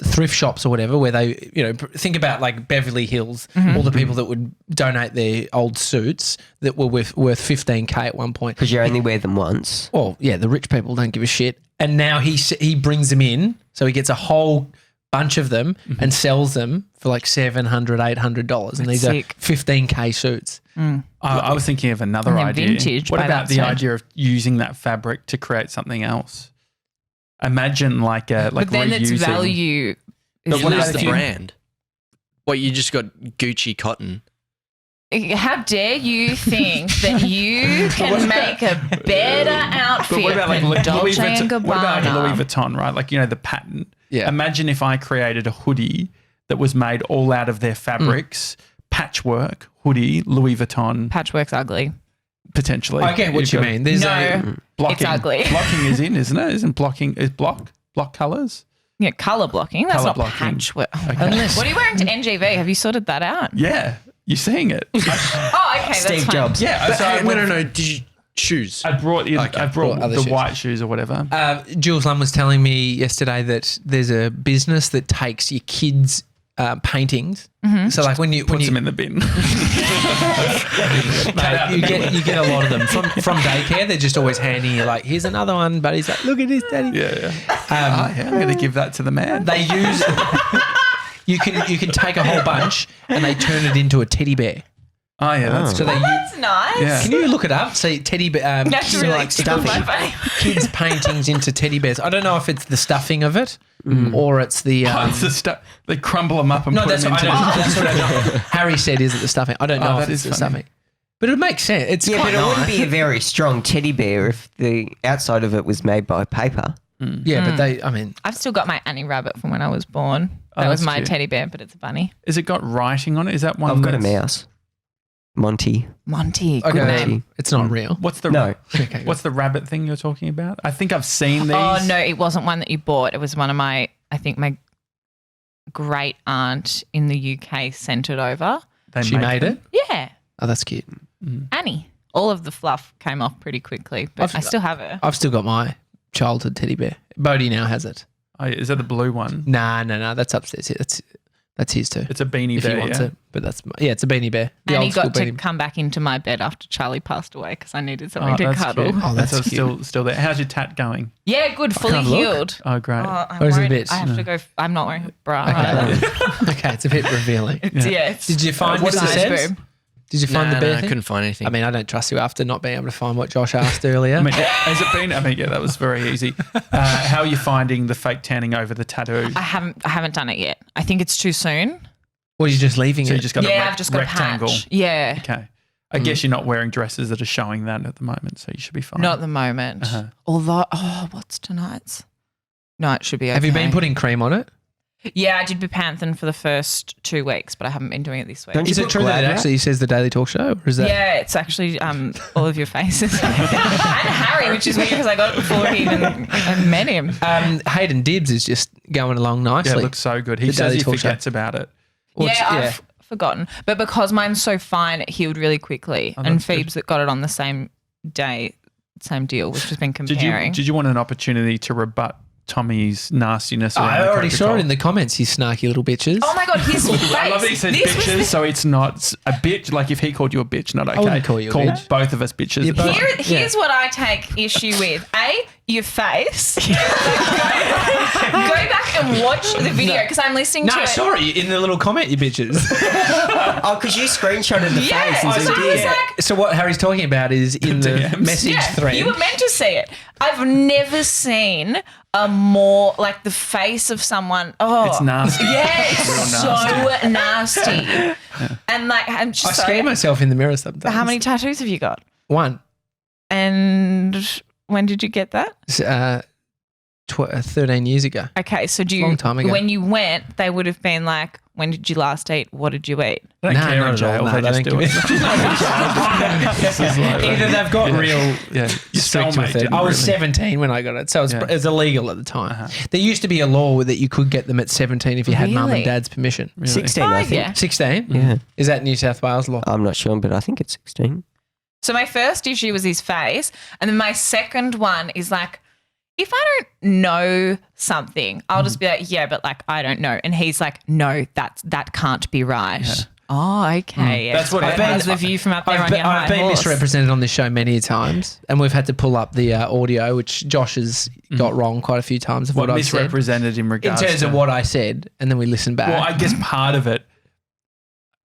thrift shops or whatever, where they, think about, like, Beverly Hills, all the people that would donate their old suits that were worth $15K at one point. Because you only wear them once. Well, yeah, the rich people don't give a shit. And now he brings them in, so he gets a whole bunch of them and sells them for like $700, $800, and these sick. are 15K suits. I was thinking of another And they're idea. vintage What by about that the stage. idea of using that fabric to create something else? Imagine like But then it's reusing- value. But is what like- is the brand? What, you just got Gucci cotton? How dare you think that you can make a better outfit But what about like than Louis Dolce & Vuitton? Gabbana? What about like Louis Vuitton, right? Like, the patent. Yeah. Imagine if I created a hoodie that was made all out of their fabrics, patchwork, hoodie, Louis Vuitton, Patchwork's ugly. potentially. I get what you mean. There's No, Blocking. it's ugly. Blocking is in, isn't it? Isn't blocking, is block colours? Yeah, colour blocking. That's Colour not blocking. patchwork. Unless- What are you wearing to NGV? Have you sorted that out? Yeah. You're seeing it. Oh, okay, that's Steve fine. Jobs. Yeah. But, so I went- no. Did you shoes? I brought other the shoes. white shoes or whatever. Jules Lum was telling me yesterday that there's a business that takes your kids' paintings. So like when you Puts them in the bin. mate, you get a lot of them from daycare. They're just always handing you like, here's another one, but he's like, look at this, daddy. Yeah. I'm going to give that to the man. They use you can take a whole bunch and they turn it into a teddy bear. Oh yeah, that's So cool. they That's nice. Yeah. can you look it up? See teddy bear. That's really like tickled my stuffing. face. Kids paintings into teddy bears. I don't know if it's the stuffing of it or it's the. Oh, it's the stuff. They crumble them up and no, put that's them what, into. that's what I know. Harry said, "Is it the stuffing?" I don't know Oh, if that it's is the funny. stuffing, but it makes sense. It's Yeah, quite but it wouldn't nice. be a very strong teddy bear if the outside of it was made by paper. Yeah, but they. I mean, I've still got my Annie Rabbit from when I was born. Oh, That was that's my cute. teddy bear, but it's a bunny. Is it got writing on it? Is that one? I've got a that's- mouse. Monty. Monty. Good okay, name. it's not real. What's the No. Okay, What's the rabbit thing you're talking about? I think I've seen these. Oh, no, it wasn't one that you bought. It was one of my great aunt in the UK sent it over. She made them. it. Yeah. Oh, that's cute. Annie. All of the fluff came off pretty quickly, but I've- I still have her. I've still got my childhood teddy bear. Bodie now has it. Oh, is that the blue one? Nah, that's upstairs. That's his too. It's a beanie If bear. he wants yeah? it, but it's a beanie bear. The Annie old school got to beanie. come back into my bed after Charlie passed away because I needed something to that's cuddle. cute. Oh, that's so cute. still there. How's your tat going? Yeah, good, fully can't look. healed. Oh, great. Oh, I Or is it a won't- bit? I have to go. I'm not wearing a bra. Okay, it's a bit revealing. Yes. Did you find What's Mr. the Sebs? boob? Did you find the bear I thing? couldn't find anything. I mean, I don't trust you after not being able to find what Josh asked earlier. I mean, has it been? I mean, yeah, that was very easy. How are you finding the fake tanning over the tattoo? I haven't done it yet. I think it's too soon. Or are you just leaving So it? you just got a I've just got rectangle. a patch. Yeah. Okay. I guess you're not wearing dresses that are showing that at the moment, so you should be fine. Not at the moment. Uh-huh. Although, what's tonight's? No, it should be okay. Have you been putting cream on it? Yeah, I did Bepanthen for the first 2 weeks, but I haven't been doing it this week. Don't you Is it put true that it Glad actually says the Daily Talk Show? Or is that? Yeah, it's actually all of your faces. and Harry, which is weird because I got it before he even met him. Hayden Dibbs is just going along Yeah, nicely. it looks so good. He The says Daily he Talk Show. forgets about it. I've forgotten. But because mine's so fine, it healed really quickly. and that's good. Phoebe's that got it on the same day, same deal, which has been Did comparing. you want an opportunity to rebut Tommy's nastiness? around I the already saw Coca-Cola? it in the comments, you snarky little bitches. Oh my God, his face. I love that he says This was bitches, so it's not a bitch. Like if he called you a bitch, not okay. wouldn't call you a bitch. both of us bitches. You're both- Here's what I take issue with. A, your face. Go back and watch the video because I'm listening to No, it. sorry, in the little comment, you bitches. Oh, because you screenshotted the Yeah, face and so zoomed I was in. like, So what Harry's talking about is in the DMs. message thread. you were meant to see it. I've never seen a more like the face of someone. Oh, It's nasty. Yeah, It's it's real so nasty. And like, I'm I just scare sorry. myself in the mirror sometimes. How many tattoos have you got? One. And when did you get that? 13 years ago. Okay, so do you? Long time ago. When you went, they would have been like, "When did you last eat? What did you eat?" They don't No, care not in at jail. all. No, They they just don't do it. give Either they've got real Yeah. strict with it. I was 17 when I got it, so it Yeah. was illegal at the time. There used to be a law that you could get them at 17 if you had mum Really? and dad's permission. 16, I think. yeah. 16? Yeah. Is that New South Wales law? I'm not sure, but I think it's 16. So my first issue was his face, and then my second one is like, if I don't know something, I'll just be like, yeah, but like I don't know, and he's like, no, that can't be right. Oh, okay. That's what I've happens. been the view from up there on your high I've been horse. misrepresented on this show many times, and we've had to pull up the audio, which Josh has got wrong quite a few times of What what I've said. misrepresented in In regards terms to of what I said, and then we listen back. Well, I guess part of it,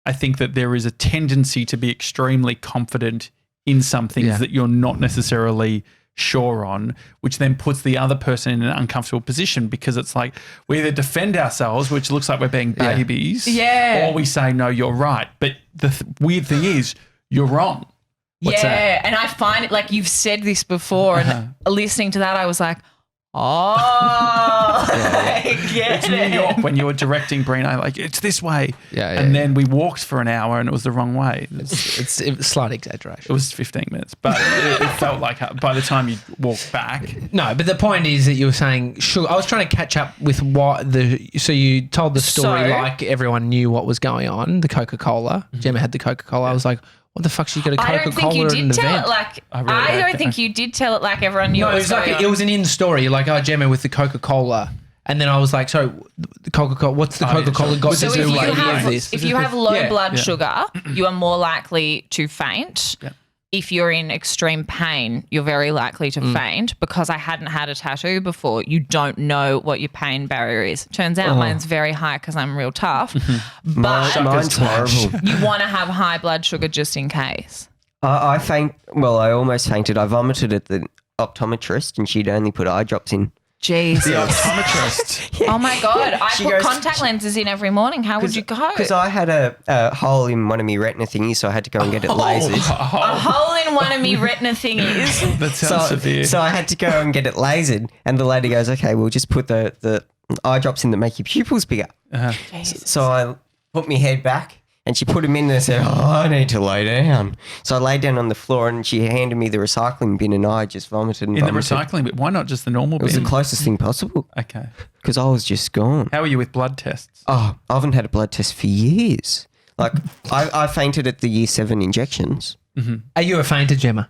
I think that there is a tendency to be extremely confident in some things that you're not necessarily sure on, which then puts the other person in an uncomfortable position because it's like we either defend ourselves, which looks like we're being babies, Yeah. or we say, no, you're right. But the weird thing is, you're wrong. What's that? And I find it like you've said this before, and listening to that, I was like, oh, I get It's New it. York when you were directing Brino, like, it's this way. Yeah, And then we walked for an hour and it was the wrong way. it's a slight exaggeration. It was 15 minutes, but it felt like by the time you walked back. No, but the point is that you were saying sugar. I was trying to catch up with what so you told the story So- like everyone knew what was going on. The Coca-Cola. Gemma had the Coca-Cola. I was like, what the fuck? She got a I don't think you Coca-Cola at an did tell event. it like. I really I like don't that. think you did tell it like everyone knew. No, what it was like going it on. was an in story. You're like, oh, Gemma with the Coca-Cola. And then I was like, so the Coca-Cola, what's the Oh, yeah, Coca-Cola sure. got So to if do you, with any have, of this? if you have low Yeah. blood sugar, you are more likely to faint. Yeah. If you're in extreme pain, you're very likely to faint. Because I hadn't had a tattoo before, you don't know what your pain barrier is. Turns out mine's very high because I'm real tough. But Mine's horrible. you want to have high blood sugar just in case. I almost fainted. I vomited at the optometrist and she'd only put eye drops in. Jesus. The optometrist. Oh my God. I She put goes- contact lenses in every morning. How would you go? Because I had a hole in one of my retina thingies, so I had to go and get it lasered. A hole in one of me retina thingies. That sounds severe. So I had to go and get it lasered, and the lady goes, "Okay, we'll just put the eye drops in that make your pupils bigger." So I put my head back, and she put them in there and said, "Oh, I need to lay down." So I lay down on the floor, and she handed me the recycling bin, and I just vomited and In the vomited. recycling bit, why not just the normal It was bin? the closest thing possible Okay. because I was just gone. How are you with blood tests? Oh, I haven't had a blood test for years. Like I fainted at the year 7 injections. Are you a fainter, Gemma?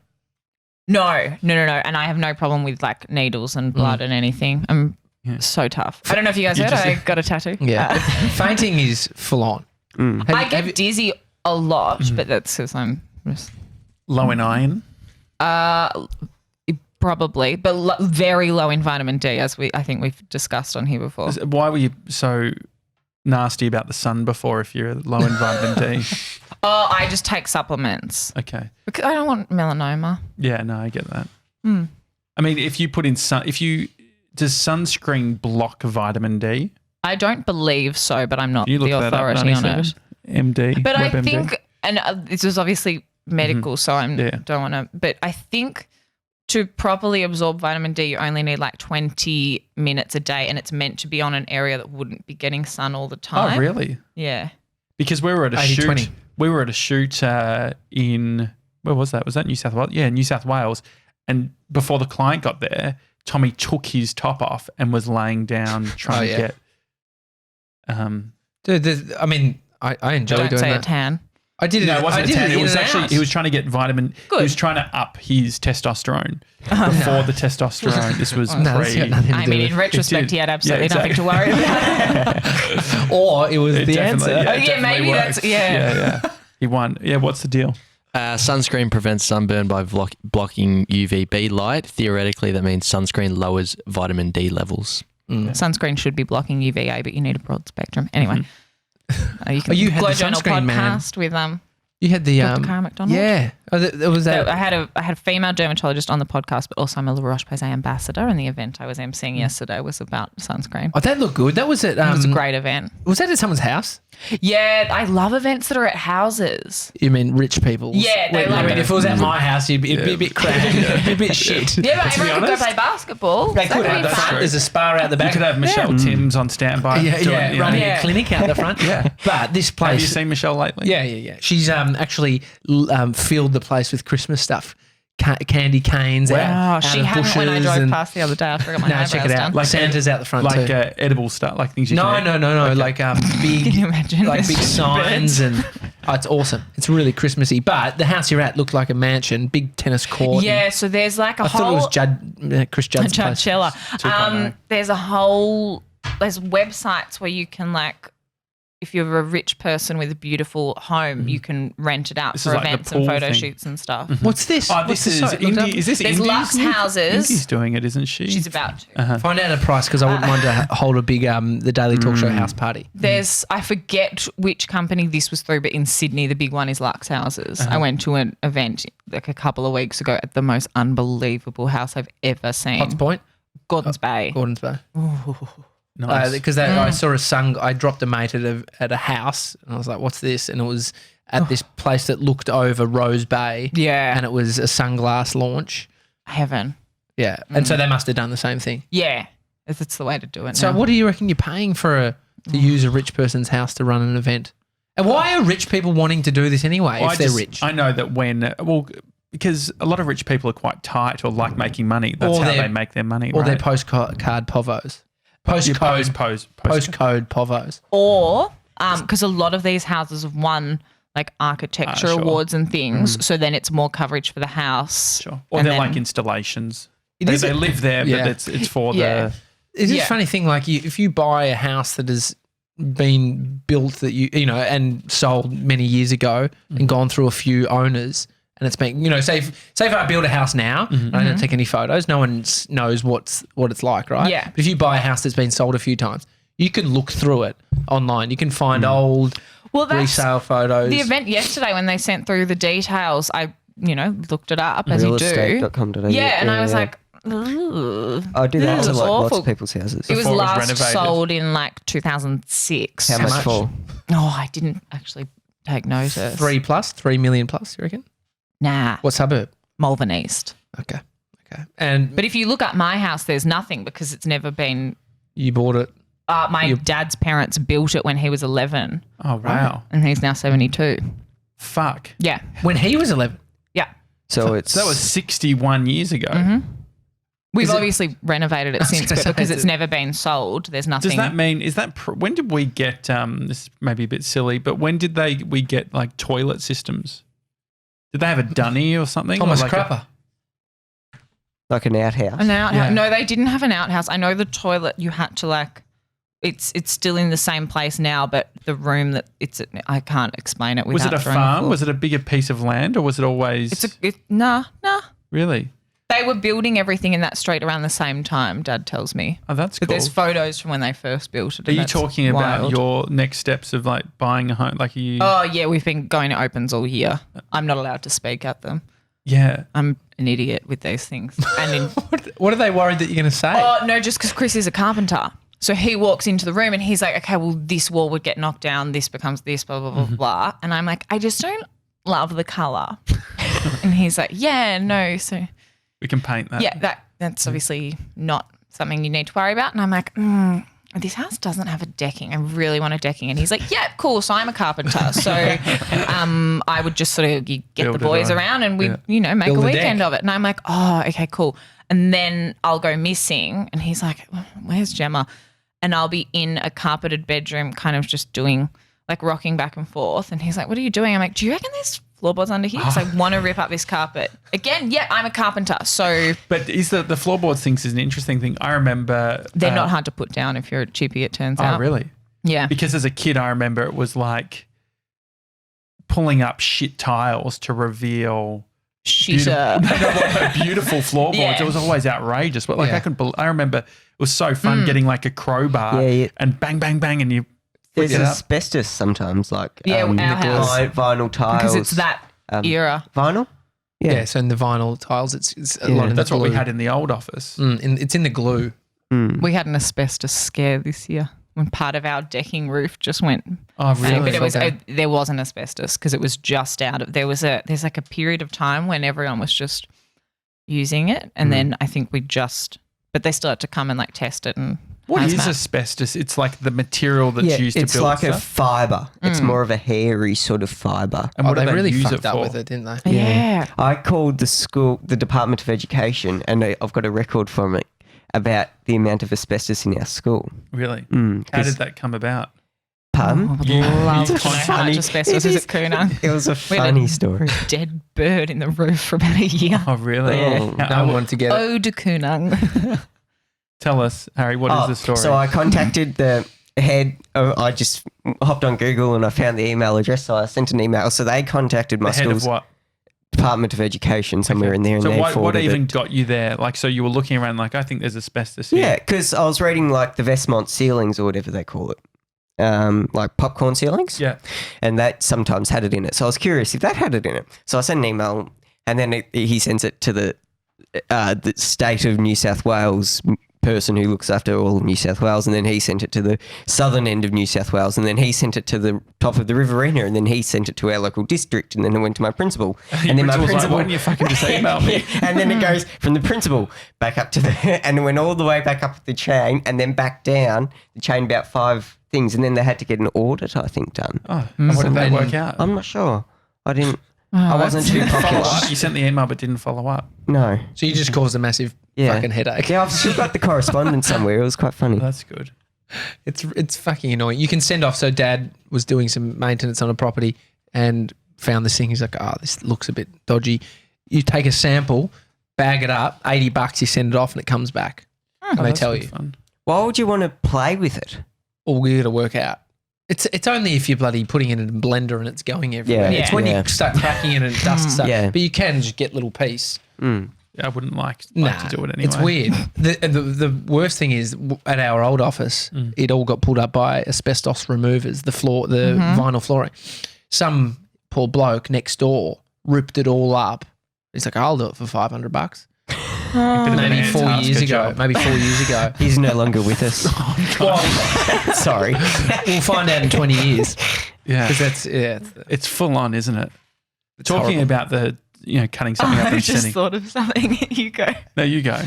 No. And I have no problem with like needles and blood and anything. I'm so tough. I don't know if you guys heard, I got a tattoo. Yeah. Fainting is full on. I get dizzy a lot, but that's because I'm just Low in iron? probably, but very low in vitamin D, as I think we've discussed on here before. Why were you so nasty about the sun before if you're low in vitamin D? Oh, I just take supplements Okay. because I don't want melanoma. Yeah, no, I get that. I mean, if you put in does sunscreen block vitamin D? I don't believe so, but I'm not You the look that up, authority on 97? it. MD. But I WebMD? think, and this is obviously medical, so I don't want to, but I think to properly absorb vitamin D, you only need like 20 minutes a day, and it's meant to be on an area that wouldn't be getting sun all the time. Oh, really? Yeah. Because we were at a 80-20. shoot. We were at a shoot in, where was that? Was that New South Wales? Yeah, New South Wales. And before the client got there, Tommy took his top off and was laying down trying to get. Dude, I mean, I enjoy Don't doing say a that. tan. I did it. No, it wasn't I a did tan. it It was in and actually out. he was trying to get vitamin. Good. He was trying to up his testosterone before the testosterone. This was No, that's got pre. nothing to I do mean, with in retrospect, did. he had absolutely Yeah, nothing to worry about. Or it was It the definitely- answer. Oh, yeah, it definitely maybe worked. that's- yeah. Yeah. He won. Yeah, what's the deal? Sunscreen prevents sunburn by blocking UVB light. Theoretically, that means sunscreen lowers vitamin D levels. Sunscreen should be blocking UVA, but you need a broad spectrum. Anyway, you can you had Glow the Journal sunscreen, man. podcast with You had the Dr. Cara McDonald. Yeah, it was that. So I had a female dermatologist on the podcast, but also I'm a La Roche-Posay ambassador, and the event I was emceeing yesterday was about sunscreen. Oh, that looked good. That was at. It was a great event. Was that at someone's house? Yeah, I love events that are at houses. You mean rich people? Yeah, they love I mean, it. if it was at my house, it'd be a bit crap. It'd be a bit shit. Yeah, but to be everyone could go honest. play basketball. They could That'd have be the front. fun. There's a spa out the back. You could have Michelle Timms on standby. running Yeah. a clinic out the front. But this place. Have you seen Michelle lately? Yeah. She's actually filled the place with Christmas stuff. Candy canes out She of hadn't bushes. when I drove and- past the other day. I forgot my No, eyebrows check it out. done. Like Santa's out the front Like too. edible stuff, like things you No. can eat. Like big, Can you imagine? like big Birds. signs and it's awesome. It's really Christmassy. But the house you're at looked like a mansion, big tennis court. Yeah, so there's like a I whole. thought it was Chris Judd's place. Churchilla. 2.0. There's websites where you can if you're a rich person with a beautiful home, you can rent it out This for is like the events and pool photo thing. shoots and stuff. What's this? Oh, What's this is site? Look it up. Indy. Is this There's Indy's? Lux Houses. Indy's doing it, isn't she? She's about to. Find out a price because I wouldn't mind to hold a big the Daily Talk Show house party. I forget which company this was through, but in Sydney, the big one is Lux Houses. I went to an event like a couple of weeks ago at the most unbelievable house I've ever seen. Potts Point, Gordon's Bay. Gordon's Bay. Nice. Because I saw I dropped a mate at a house and I was like, "What's this?" And it was at this place that looked over Rose Bay. Yeah. and it was a sunglass launch. Heaven. Yeah, and so they must have done the same thing. Yeah. That's the way to do it So now. what do you reckon you're paying for to use a rich person's house to run an event? And why are rich people wanting to do this anyway Well, if they're rich? I know that because a lot of rich people are quite tight or like making money. That's Or how they're- they make their money, Or right? they're postcode povos. Postcode Postcode povos. Or because a lot of these houses have won like architecture Sure. awards and things, so then it's more coverage for the house. Sure. Or And they're then- like installations. It They is- live there, Yeah. but it's for Yeah. It's just Yeah. a funny thing, like if you buy a house that has been built that you know and sold many years ago and gone through a few owners and it's been say if I build a house now and I don't take any photos, no one knows what it's like, right? Yeah. But if you buy a house that's been sold a few times, you can look through it online. You can find old Well, that's resale photos. the event yesterday when they sent through the details. I looked it up as you do. Realestate.com.au. Yeah, and I was yeah. like, "Ugh, I do that this to is like lots awful." of people's houses. It was Before it was last renovated. sold in like 2006. How much for? Oh, I didn't actually take notice. 3 million plus, you reckon? Nah, What suburb? Malvern East. Okay. And But if you look at my house, there's nothing because it's never been. you bought it. My dad's parents built it when he was 11, Oh, wow. and he's now 72. Fuck. Yeah, When he was 11. yeah. So it's That was 61 years ago. We've Is it- obviously renovated it was since, gonna but say, because is it's it- never been sold, there's nothing. Does that mean, when did we get, this may be a bit silly, but when did we get like toilet systems? Did they have a dunny or something? Thomas Or like Crapper. like an outhouse. An outhouse? Yeah. No, they didn't have an outhouse. I know the toilet you had to it's still in the same place now, but the room that I can't explain it was without it a throwing farm? full- Was it a bigger piece of land or was it always? Nah. Really? They were building everything in that street around the same time, Dad tells me. Oh, that's But cool. there's photos from when they first built it. Are and you that's talking about wild. your next steps of like buying a home? Like, are you? Oh, yeah, we've been going to opens all year. I'm not allowed to speak at them. Yeah. I'm an idiot with these things. And in What are they worried that you're going to say? Oh, no, just because Chris is a carpenter. So he walks into the room and he's like, okay, well, this wall would get knocked down. This becomes this, blah, blah, blah, blah. And I'm like, I just don't love the colour. And he's like, yeah, no. So, We can paint that. yeah, that's obviously not something you need to worry about. And I'm like, this house doesn't have a decking. I really want a decking. And he's like, yeah, cool. So I'm a carpenter. So I would just sort of get Build the it boys on. around and we, Yeah. make Build a a weekend deck. of it. And I'm like, oh, okay, cool. And then I'll go missing. And he's like, where's Gemma? And I'll be in a carpeted bedroom kind of just doing like rocking back and forth. And he's like, what are you doing? I'm like, do you reckon there's floorboards under here? Because I want to rip up this carpet. Again, yeah, I'm a carpenter. So But is the floorboards things is an interesting thing. I remember they're not hard to put down if you're a chippy, it turns Oh, out. really? Yeah. Because as a kid, I remember it was like pulling up shit tiles to reveal Shitter. beautiful floorboards. Yeah. It was always outrageous. But like I remember it was so fun getting like a crowbar and bang, bang, bang, and you There's flick it up. asbestos sometimes, like Yeah, our house. vinyl tiles. Because it's that era. Vinyl? Yeah. So in the vinyl tiles, it's a lot of That's the what we glue. had in the old office. It's in the glue. We had an asbestos scare this year when part of our decking roof just went. Oh, really? But it was Okay. there wasn't asbestos because it was just out of there's like a period of time when everyone was just using it, and then I think but they still had to come and like test it and. What is hazmat. asbestos? It's like the material that's used to it's build like a stuff. fibre. It's more of a hairy sort of fibre. And what do they really use fucked it up for? with it, didn't they? Yeah. I called the Department of Education, and I've got a record from it about the amount of asbestos in our school. Really? Mm, How 'cause- did that come about? Pardon? I would You- love you to know how funny- much asbestos is at Coonung. It was a We had a funny story. dead bird in the roof for about a year. Oh, really? Yeah. No one wanted to get it. Oh, to Coonung. Tell us, Harry, what is the story? So I contacted the head. I just hopped on Google and I found the email address. So I sent an email. So they contacted my the head of school's what? Department of Education somewhere in there, and So they what forwarded even it. got you there? Like, so you were looking around like, I think there's asbestos here. Yeah, because I was reading like the Vestmont ceilings or whatever they call it, like popcorn ceilings. Yeah. And that sometimes had it in it. So I was curious if that had it in it. So I sent an email, and then he sends it to the state of New South Wales person who looks after all of New South Wales, and then he sent it to the southern end of New South Wales, and then he sent it to the top of the Riverina, and then he sent it to our local district, and then it went to my principal. And then my Principal's like, principal, why didn't you fucking just email me? and then it goes from the principal back up to the, and it went all the way back up the chain, and then back down the chain about 5 things, and then they had to get an audit, I think, done. Oh, and what did that And work out? I'm not sure. I wasn't too Follow popular. up. You sent the email but didn't follow up. No. So you just caused a massive fucking headache. Yeah, I've still got the correspondence somewhere. It was quite funny. That's good. It's fucking annoying. You can send off. So Dad was doing some maintenance on a property and found this thing. He's like, oh, this looks a bit dodgy. You take a sample, bag it up, $80. You send it off, and it comes back. And they That's tell good you. fun. Why would you want to play with it? All we got to work out. It's only if you're bloody putting it in a blender and it's going everywhere. Yeah. It's when Yeah. you start cracking it and it dusts stuff. Yeah. But you can just get little piece. Mm. I wouldn't like to do it anyway. It's weird. The worst thing is at our old office, it all got pulled up by asbestos removers, the vinyl flooring. Some poor bloke next door ripped it all up. He's like, I'll do it for $500. Maybe 4 years ago. Maybe 4 years ago. He's no longer with us. Well, Sorry. we'll find out in 20 years. Yeah. Because It's full on, isn't it? Talking horrible. about cutting something up I and just sending. thought of something. You go. There you go.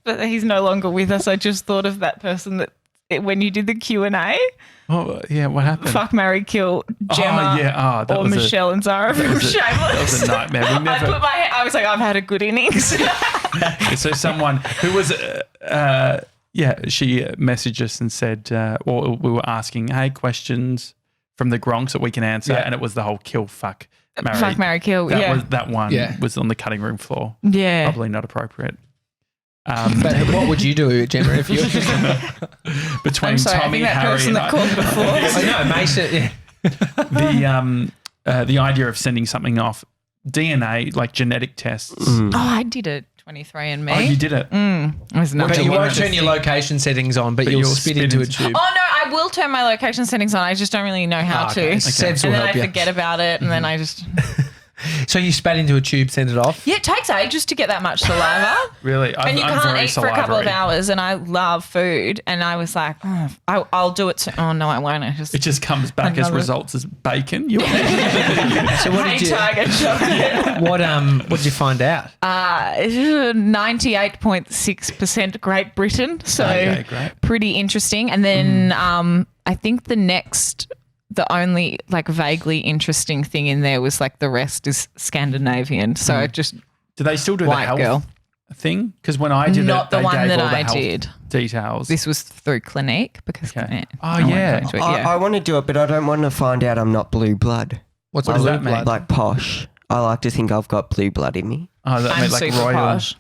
But he's no longer with us. I just thought of that person that when you did the Q&A, Oh, yeah, what happened? fuck, marry, kill, Gemma, Oh, yeah. Oh, that or was Michelle and Zara from Shameless. that was a nightmare. We never. I was like, I've had a good innings. So someone who was, she messaged us and said, or we were asking, hey, questions from the Gronks that we can answer, and it was the whole kill, fuck, marry. Fuck, marry, kill. Yeah. That one Yeah. was on the cutting room floor. Yeah. Probably not appropriate. But what would you do, Gemma, if you Between I'm sorry, Tommy, I think that Harry, person and that called before. I know, Mason. Yeah. the idea of sending something off DNA, like genetic tests. Oh, I did it. 23andMe. Oh, you did it. It was not But you one won't of the turn your location settings on, but But you'll you'll spit spit into a into- tube. Oh no, I will turn my location settings on. I just don't really know how okay. to. Sebs will And then help I you. forget about it, and then I just. So you spat into a tube, send it off? Yeah, it takes ages to get that much saliva. Really? And you I'm can't very eat for a couple of salivary. hours, and I love food. And I was like, I'll do it. Oh, no, I won't. It just comes back as Another- results as bacon. You So what Hey, did you Target chocolate. what did you find out? 98.6% Great Britain. So Okay, great. pretty interesting. And then I think the only like vaguely interesting thing in there was like the rest is Scandinavian. So it just do they still do the white health girl. thing? Because when I did Not it, the they one gave that all the I health did. details. This was through Clinique because Okay. Oh, I won't yeah. go into it, yeah. I want to do it, but I don't want to find out I'm not blue blood. What's What the does blue that mean? blood? Like posh. I like to think I've got blue blood in me. Oh, that I'm meant like super royal. posh.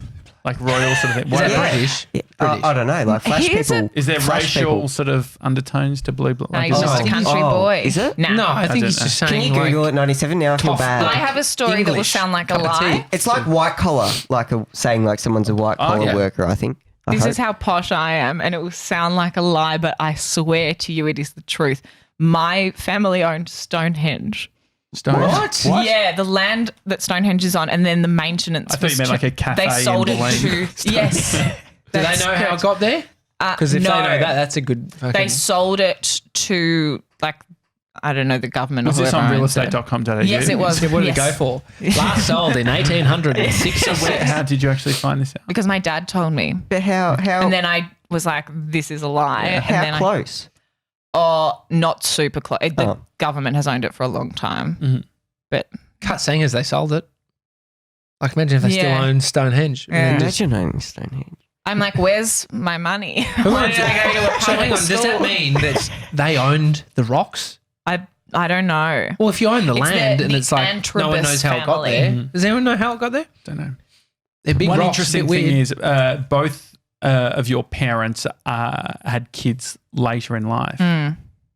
like royal sort of thing. Is that What- British? Yeah. British. I don't know. Like flash Here's people. Is there flash racial people. sort of undertones to blue blood? No, Like, he's is it just a like- country Oh, boy. is it? Nah. No, I think don't he's just Can saying you like Google it? 97 now. I feel tough. bad. I have a story that will English sound like a cup of tea. lie. It's like white collar, like saying like someone's a white collar yeah. worker. I think. I This hope. is how posh I am, and it will sound like a lie, but I swear to you, it is the truth. My family owned Stonehenge. Stones? What? Yeah, the land that Stonehenge is on, and then the maintenance. I thought you was meant like a cafe They sold in it Berlin. to. Yes. Do they That's know how it correct. got there? Because if no, they know that, that's a good fucking... they sold it to like I don't know the government. Was or this whoever on owns it. realestate.com.au? Yes, it was. So what did it go Yes. for? Last sold in 1806. So how did you actually find this out? Because my dad told me, But how and then I was like, "This is a lie." And then how close? not super close. The Oh. government has owned it for a long time, Mhm. but Cut singers, they sold it. Like imagine if they still Yeah. owned Stonehenge. And Yeah. then just, Imagine owning Stonehenge. I'm like, "Where's my money?" Who Why owns did I go to a so hang public on, does that school? mean that they owned the rocks? I don't know. Well, if you own the It's land the and it's like no one Antrobus knows how it got family. there. Mhm. Does anyone know how it got there? Don't know. They're big One rocks. interesting a bit thing weird. is both of your parents had kids later in life.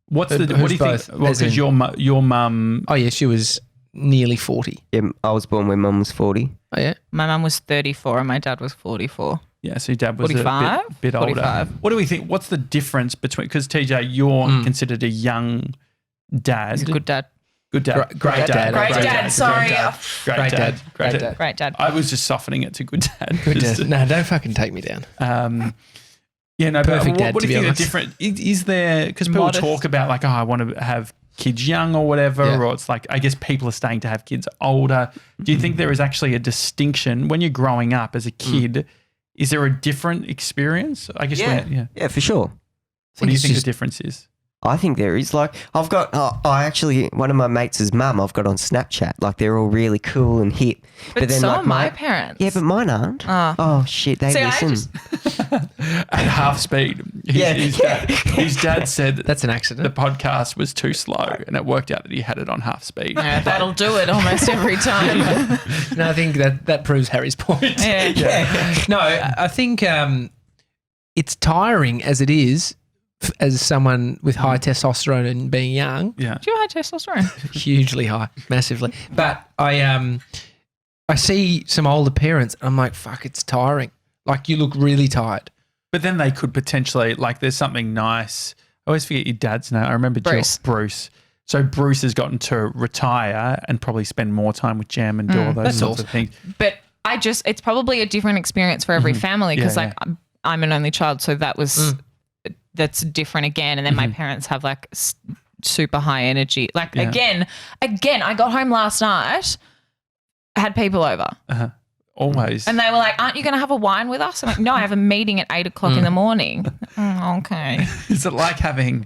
What's the? Who's What do you both? think? Well, As in- because your mum. Oh yeah, she was nearly 40. Yeah, I was born when Mum was 40. Oh yeah. My mum was 34 and my dad was 44. Yeah, so your dad was 45? a bit older. 45. What do we think? What's the difference between? Because TJ, you're considered a young dad. He's a good dad. Good dad. Great dad. Great dad, sorry. Great dad. Great Great dad. dad. Great Great dad. Great dad. I was just softening it to good dad. Good Just, dad. No, don't fucking take me down. Yeah, no, Perfect but dad, what to do you be think the honest. different is there? Because people Modest. talk about like, oh, I want to have kids young or whatever, Yeah. or it's like I guess people are staying to have kids older. Do you think there is actually a distinction when you're growing up as a kid? Is there a different experience? I guess. Yeah, for sure. What do you it's think the just- difference is? I think there is. Like, I've got, I actually, one of my mates' mum, I've got on Snapchat. Like, they're all really cool and hip. But so are my parents. Yeah, but mine aren't. Ah. Oh, shit, they See, I listen. At half speed. His dad said that That's an the accident. podcast was too slow, and it worked out that he had it on half speed. Yeah, that'll do it almost every time. No, I think that proves Harry's point. yeah. No, I think it's tiring as it is as someone with high testosterone and being young, Yeah. Do you have high testosterone? hugely high, massively. But I see some older parents and I'm like, fuck, it's tiring. Like you look really tired. But then they could potentially, like, there's something nice. I always forget your dad's name. I remember Bruce. So Bruce has gotten to retire and probably spend more time with Gem and do all those That's sorts awesome. of things. But it's probably a different experience for every family because Yeah, I'm an only child, so that's different again. And then my parents have like super high energy. Like again, I got home last night, had people over. Always. And they were like, "Aren't you going to have a wine with us?" I'm like, "No, I have a meeting at 8 o'clock in the morning." Okay. Is it like having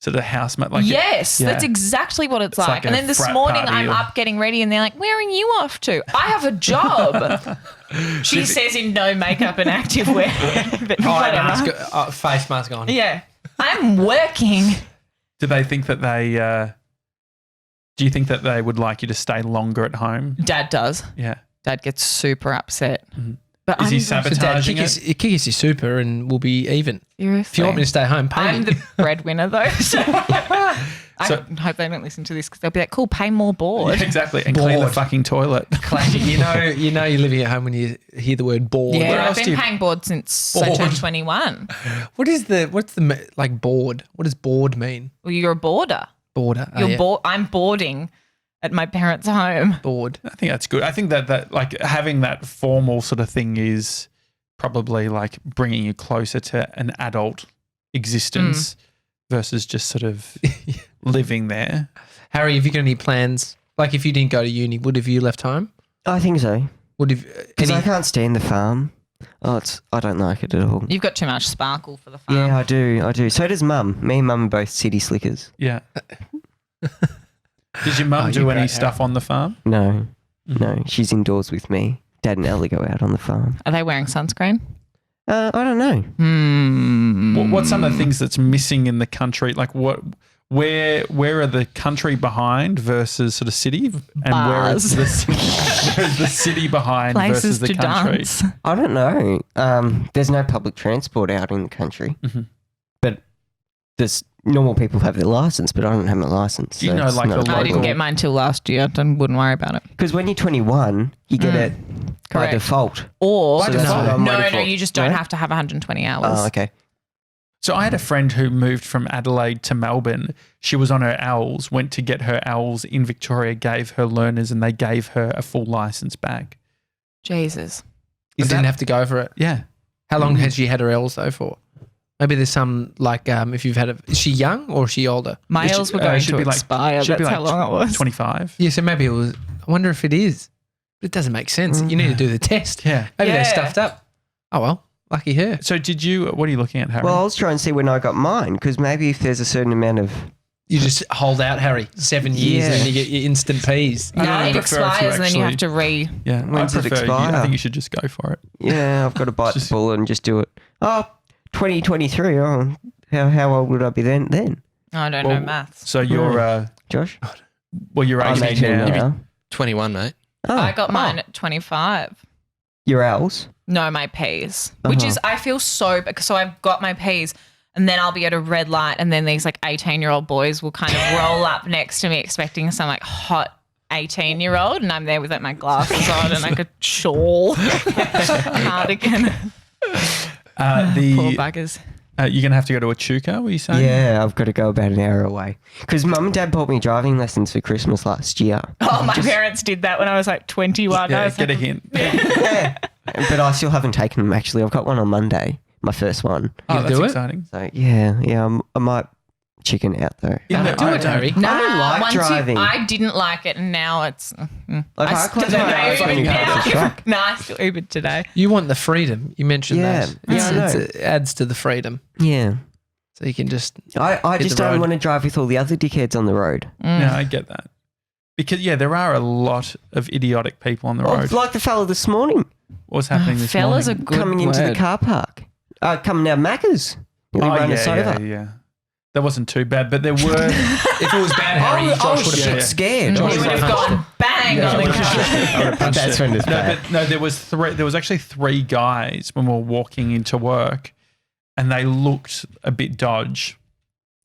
sort of housemate? Like Yes, yeah. that's exactly what it's like like. And a then this frat morning party I'm or- up getting ready and they're like, "Where are you off to?" I have a job. She says in no makeup and activewear. But whatever. Face mask on. Yeah. I'm working. Do they think that they, do you think that they would like you to stay longer at home? Dad does. Yeah. Dad gets super upset. But Is he So Dad, sabotaging kick us your super and we'll be even. seriously? If you want me to stay home, pay I'm me. the breadwinner though. So So- I hope they don't listen to this because they'll be like, "Cool, pay more board." Yeah, exactly. And clean the Bored. fucking toilet. Classic. You know you're living at home when you hear the word bored. Yeah, Where I've else do been you- paying board since I Board. turned 21. What's the like bored? What does bored mean? Well, you're a boarder. Boarder. Oh, You're yeah. I'm boarding at my parents' home. Bored. I think that's good. I think that like having that formal sort of thing is probably like bringing you closer to an adult existence versus just sort of living there. Harry, have you got any plans? Like if you didn't go to uni, would have you left home? I think so. Would have Because any? I can't stand the farm. I don't like it at all. You've got too much sparkle for the farm. Yeah, I do. So does Mum. Me and Mum are both city slickers. Yeah. Did your mum Oh, do you're any great, stuff on the farm? No, she's indoors with me. Dad and Ellie go out on the farm. Are they wearing sunscreen? I don't know. What's some of the things that's missing in the country? Like what where are the country behind versus sort of city, and where is the city behind Places versus the to country? dance. I don't know. There's no public transport out in the country, but there's normal people have their license, but I don't have my license. You know, like I didn't get mine till last year. I wouldn't worry about it. because when you're 21, you get it by Correct. default. Or So that's what I'm no, waiting for. you just don't No? have to have 120 hours. Oh, okay. So I had a friend who moved from Adelaide to Melbourne. She was on her owls, went to get her owls in Victoria, gave her learners, and they gave her a full license back. Jesus. You didn't have to go for it. Yeah. How long has she had her L's though for? Maybe there's some like if you've had is she young or is she older? My It L's should- were going should to be like- expire. should be That's like how long it was. 25. Yeah, so maybe it was. I wonder if it is. But it doesn't make sense. You need to do the test. Yeah. Maybe they're Yeah. stuffed up. Oh well, lucky her. So what are you looking at, Harry? Well, I was trying to see when I got mine because maybe if there's a certain amount of You just hold out, Harry. 7 years, and Yeah. then you get your instant peas. I No, it prefer to expires and then you have actually- to re. yeah, when's I it prefer expire? I think you should just go for it. I've got to bite the bullet and just do it. Oh, 2023. Oh, how old would I be then? I don't know maths. So you're Josh? you're I'm 18 18 now. now. 21, mate. Oh, I got mine at 25. Your owls? No, my P's, which is, I feel so, because so I've got my P's and then I'll be at a red light and then these like 18-year-old boys will kind of roll up next to me expecting some like hot 18-year-old and I'm there with like my glasses on and like a shawl, cardigan. Poor The buggers. you're gonna have to go to Echuca. Were you saying? Yeah, I've got to go about an hour away. Because Mum and Dad bought me driving lessons for Christmas last year. Oh, my parents did that when I was like 21. I Yeah, was get a like, hint. But I still haven't taken them, actually. I've got one on Monday, my first one. Oh, You that's do it? exciting. So, yeah, I might chicken out, though. Yeah, do I it, don't- Harry. I don't like once driving. I didn't like it and now it's. Like, I still close don't my know eyes when Ubered you go to now. the track. Nah, I still Ubered today. You want the freedom. You mentioned Yeah. that. Yeah, I know. It adds to the freedom. Yeah. So you can just. I Hit just the don't road. want to drive with all the other dickheads on the road. Yeah, I get that. Because there are a lot of idiotic people on the road. Like the fella this morning What's happening this Fella's morning? a good coming into the word. car park. Coming out of Macca's. He ran us over. yeah. That wasn't too bad, but there were. If it was bad, Harry, I Josh was would shit have. scared. Josh He was would have like, gone bang on the car. That's when it's bad. No, there was three. There was actually three guys when we were walking into work, and they looked a bit dodge.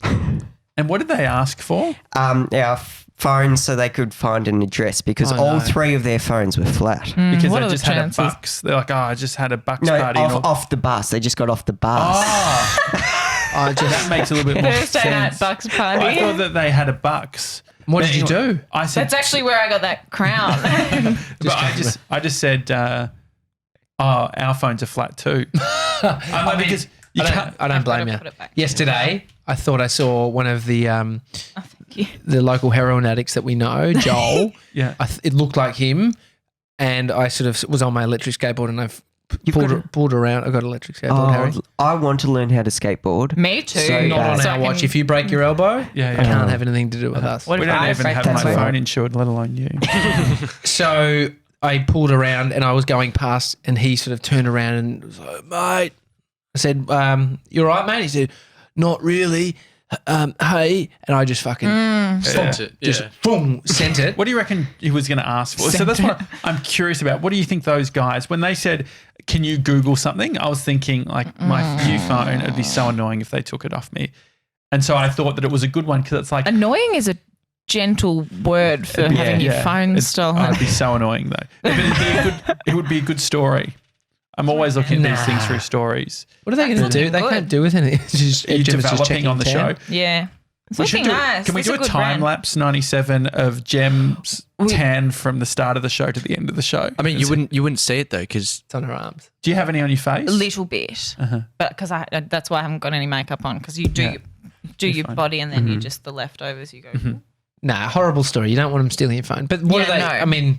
And what did they ask for? Our phones so they could find an address because Oh, all no. three of their phones were flat. Because what they are the just had a chances? bucks. They're like, I just had a bucks No, party. off the bus. They just got off the bus. Oh, that makes a little bit more Thursday night sense. bucks I party. thought that they had a bucks. What But did you anyway, do? I said, That's actually where I got that crown. but I just said, our phones are flat too. I'm like, because you can't. I don't blame gotta you. put it back. Yesterday, I thought I saw one of the Thank you. the local heroin addicts that we know, Joel. Yeah. It looked like him, and I sort of was on my electric skateboard, and I've pulled around. I got an electric skateboard, Harry. I want to learn how to skateboard. Me too. So Not on bad. our watch. If you break your elbow, Yeah, it yeah. can't have anything to do with us. What We if don't I even break have that my way? phone insured, let alone you. So I pulled around, and I was going past, and he sort of turned around and was like, "Mate," I said, "You all right, mate?" He said, "Not really. Hey," and I just fucking Sent it. just Yeah. boom sent it. What do you reckon he was going to ask for? So that's what I'm curious about. What do you think those guys, when they said, can you Google something? I was thinking like my new phone, it'd be so annoying if they took it off me. And so I thought that it was a good one because it's like, Annoying is a gentle word for having your phone It's- stolen. It'd be so annoying though. But it would be a good story. I'm always looking at these things through stories. What are they going to do? They good. can't do with anything. It's just, You're Gemma's just developing checking on the town. show. Yeah. It's We should looking do, nice. Can we It's do a good time brand. lapse 97 of Gem's tan from the start of the show to the end of the show? I mean, you wouldn't see it though, because It's on her arms. Do you have any on your face? A little bit, but because that's why I haven't got any makeup on because you do your fine. body and then you just the leftovers you go. Nah, horrible story. You don't want them stealing your phone. But what Yeah, are they? no. I mean,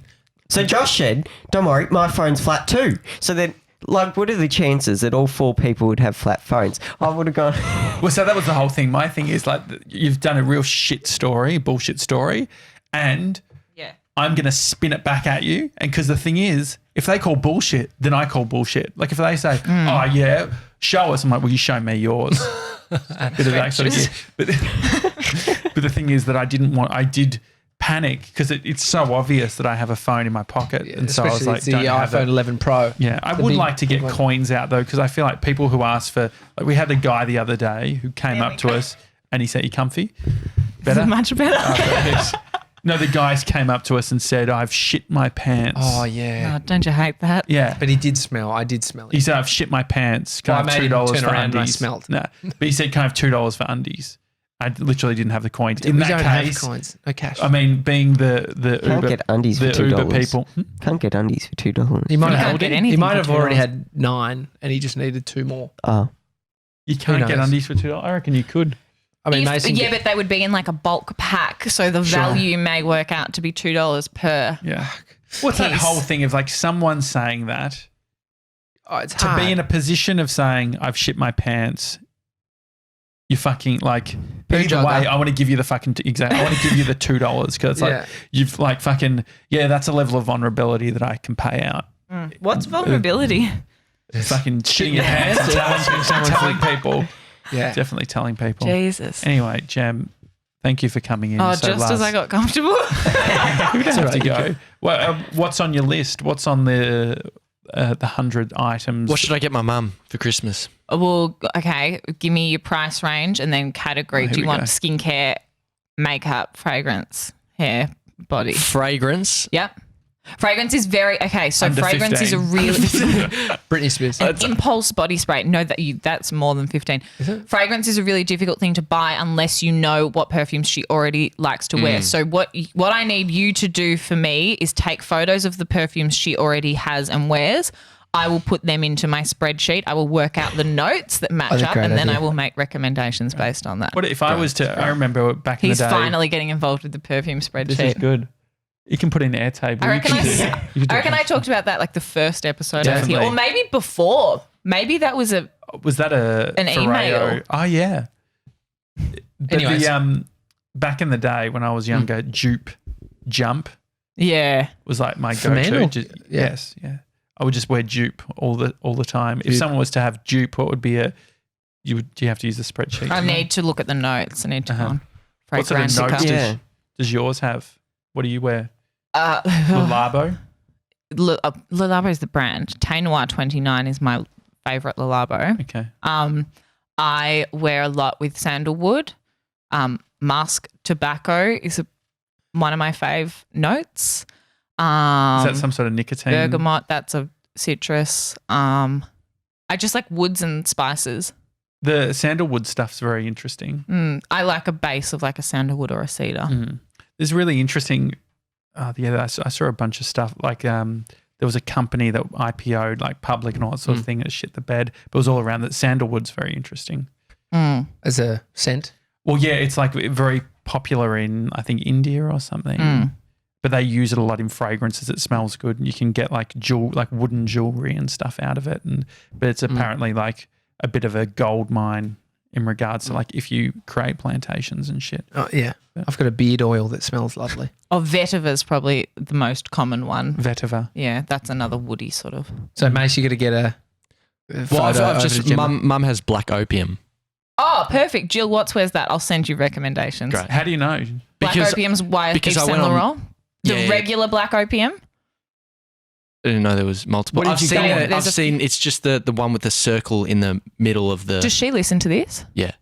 So Josh said, don't worry, my phone's flat too. So then, like, what are the chances that all four people would have flat phones? I would have gone, Well, so that was the whole thing. My thing is like you've done a real shit story, bullshit story, and Yeah. I'm going to spin it back at you. And because the thing is, if they call bullshit, then I call bullshit. Like if they say, oh, yeah, show us. I'm like, well, you show me yours. Bit of that sort of but the thing is that I did panic because it's so obvious that I have a phone in my pocket. And so I was like, the iPhone 11 Pro. Yeah, I would like to get coins out though because I feel like people who ask for, like we had a guy the other day who came up to us and he said, you comfy? Better? Much better. No, the guys came up to us and said, I've shit my pants. Oh, yeah. Oh, don't you hate that? Yeah. But he did smell. I did smell it. He said, I've shit my pants. Can I have made him $2 turn for around and I undies? smelled. No. But he said, can I have $2 for undies? I literally didn't have the coins. We In that don't case, have coins. No cash. I mean, being the Can't Uber, get undies for the Uber $2. people. Can't get undies for $2. he might You have, can't get he anything might for have already $2. had 9 and he just needed 2 more. Oh. You can't get knows? undies for $2. I reckon you could. I mean, Mason. But they would be in like a bulk pack, so the value may work out to be $2 per. Yeah. What's that piece. whole thing of like someone saying that? It's To hard. be in a position of saying, I've shit my pants, you fucking like, either way, I want to give you the fucking, I want to give you the $2 because it's like, you've like fucking, that's a level of vulnerability that I can pay out. What's vulnerability? Fucking shitting your pants and telling people. Yeah. Definitely telling people. Jesus. Anyway, Gem, thank you for coming in. Oh, just as I got comfortable. We don't have to go. Well, what's on your list? What's on the 100 items? What should I get my mum for Christmas? Well, okay, give me your price range and then category. Oh, Do you here we want go. skincare, makeup, fragrance, hair, body? Fragrance. Yep. Fragrance is very okay. So Under fragrance 15. is a really Britney Spears. an impulse body spray. No, that's more than 15. Fragrance is a really difficult thing to buy unless you know what perfumes she already likes to wear. So what I need you to do for me is take photos of the perfumes she already has and wears. I will put them into my spreadsheet. I will work out the notes that match up, and then I will make recommendations based on that. What if I was to? I remember back in He's the day. finally getting involved with the perfume spreadsheet. This is good. You can put in Airtable. I reckon I talked about that like the first episode I was here, or maybe before. Maybe that was an an email. Oh yeah. But Anyways. back in the day when I was younger, jump Yeah. was like my For men go-to. or- Yes, yeah. I would just wear dupe all the time. If Dupe. someone was to have dupe, what would be you have to use the spreadsheet? I need to look at the notes. I need to go on. What sort of Fragrantica. notes Yeah. does yours have? What do you wear? Uh, Labo? Le Labo is the brand. Tay Noir 29 is my favourite Le Labo. Okay. I wear a lot with sandalwood. Musk tobacco is one of my fave notes. Is that some sort of nicotine? Bergamot, that's a citrus. I just like woods and spices. The sandalwood stuff's very interesting. I like a base of like a sandalwood or a cedar. There's really interesting. I saw a bunch of stuff like there was a company that IPO'd like public and all that sort of thing that shit the bed, but it was all around that. Sandalwood's very interesting. As a scent. Well, yeah, it's like very popular in I think India or something. But they use it a lot in fragrances. It smells good, and you can get like wooden jewelry and stuff out of it. But it's apparently like a bit of a gold mine in regards to like if you create plantations and shit. Oh, yeah. I've got a beard oil that smells lovely. Oh, vetiver is probably the most common one. Vetiver. Yeah, that's another woody sort of. So, Mace, you got to get a Well, I've over just to Gemma. mum has black opium. Oh, perfect. Jill Watts wears that. I'll send you recommendations. Great. How do you know? Black opium's why because Yves I Saint went on- Laurent. The regular black opium. I didn't know there was multiple. What did I've you seen get? it. I've seen it's just the one with the circle in the middle of the. Does she listen to this? Yeah.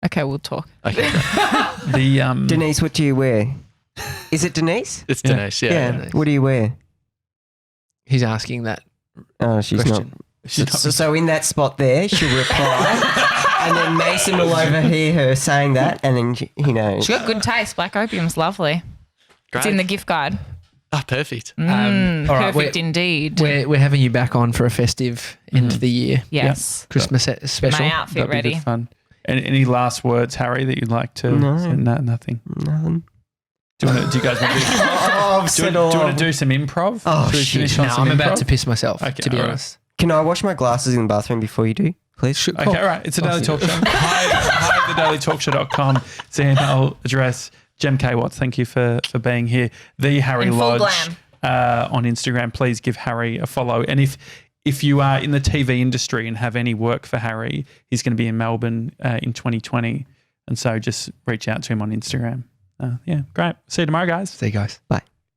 Okay, we'll talk. Okay, great. The Denise, what do you wear? Is it Denise? It's Yeah. Denise. Yeah. What do you wear? He's asking that Oh, she's question. not. So in that spot there, she'll reply, and then Mason will overhear her saying that, and then She got good taste. Black opium's lovely. Great. It's in the gift guide. Ah, perfect. all right, Perfect indeed. We're having you back on for a festive end of the year Yes. Christmas special. My outfit That'd be ready. good fun. Any last words, Harry, that you'd like to No. say? No, nothing. Nothing. Do you guys want to do? Oh, I've Do said you all. want to do some improv? Oh, Should we shit. finish on No, some I'm about improv? to piss myself, Okay, to be all right. honest. Can I wash my glasses in the bathroom before you do, please? Cool. Okay, all right. It's a Daily Talk Show. Hi, theDailyTalkShow.com. It's the email address. Gem K. Watts, thank you for being here. The Harry In full Lodge on Instagram. Please give Harry a follow. And if you are in the TV industry and have any work for Harry, he's going to be in Melbourne in 2020. And so just reach out to him on Instagram. Yeah, great. See you tomorrow, guys. See you guys. Bye.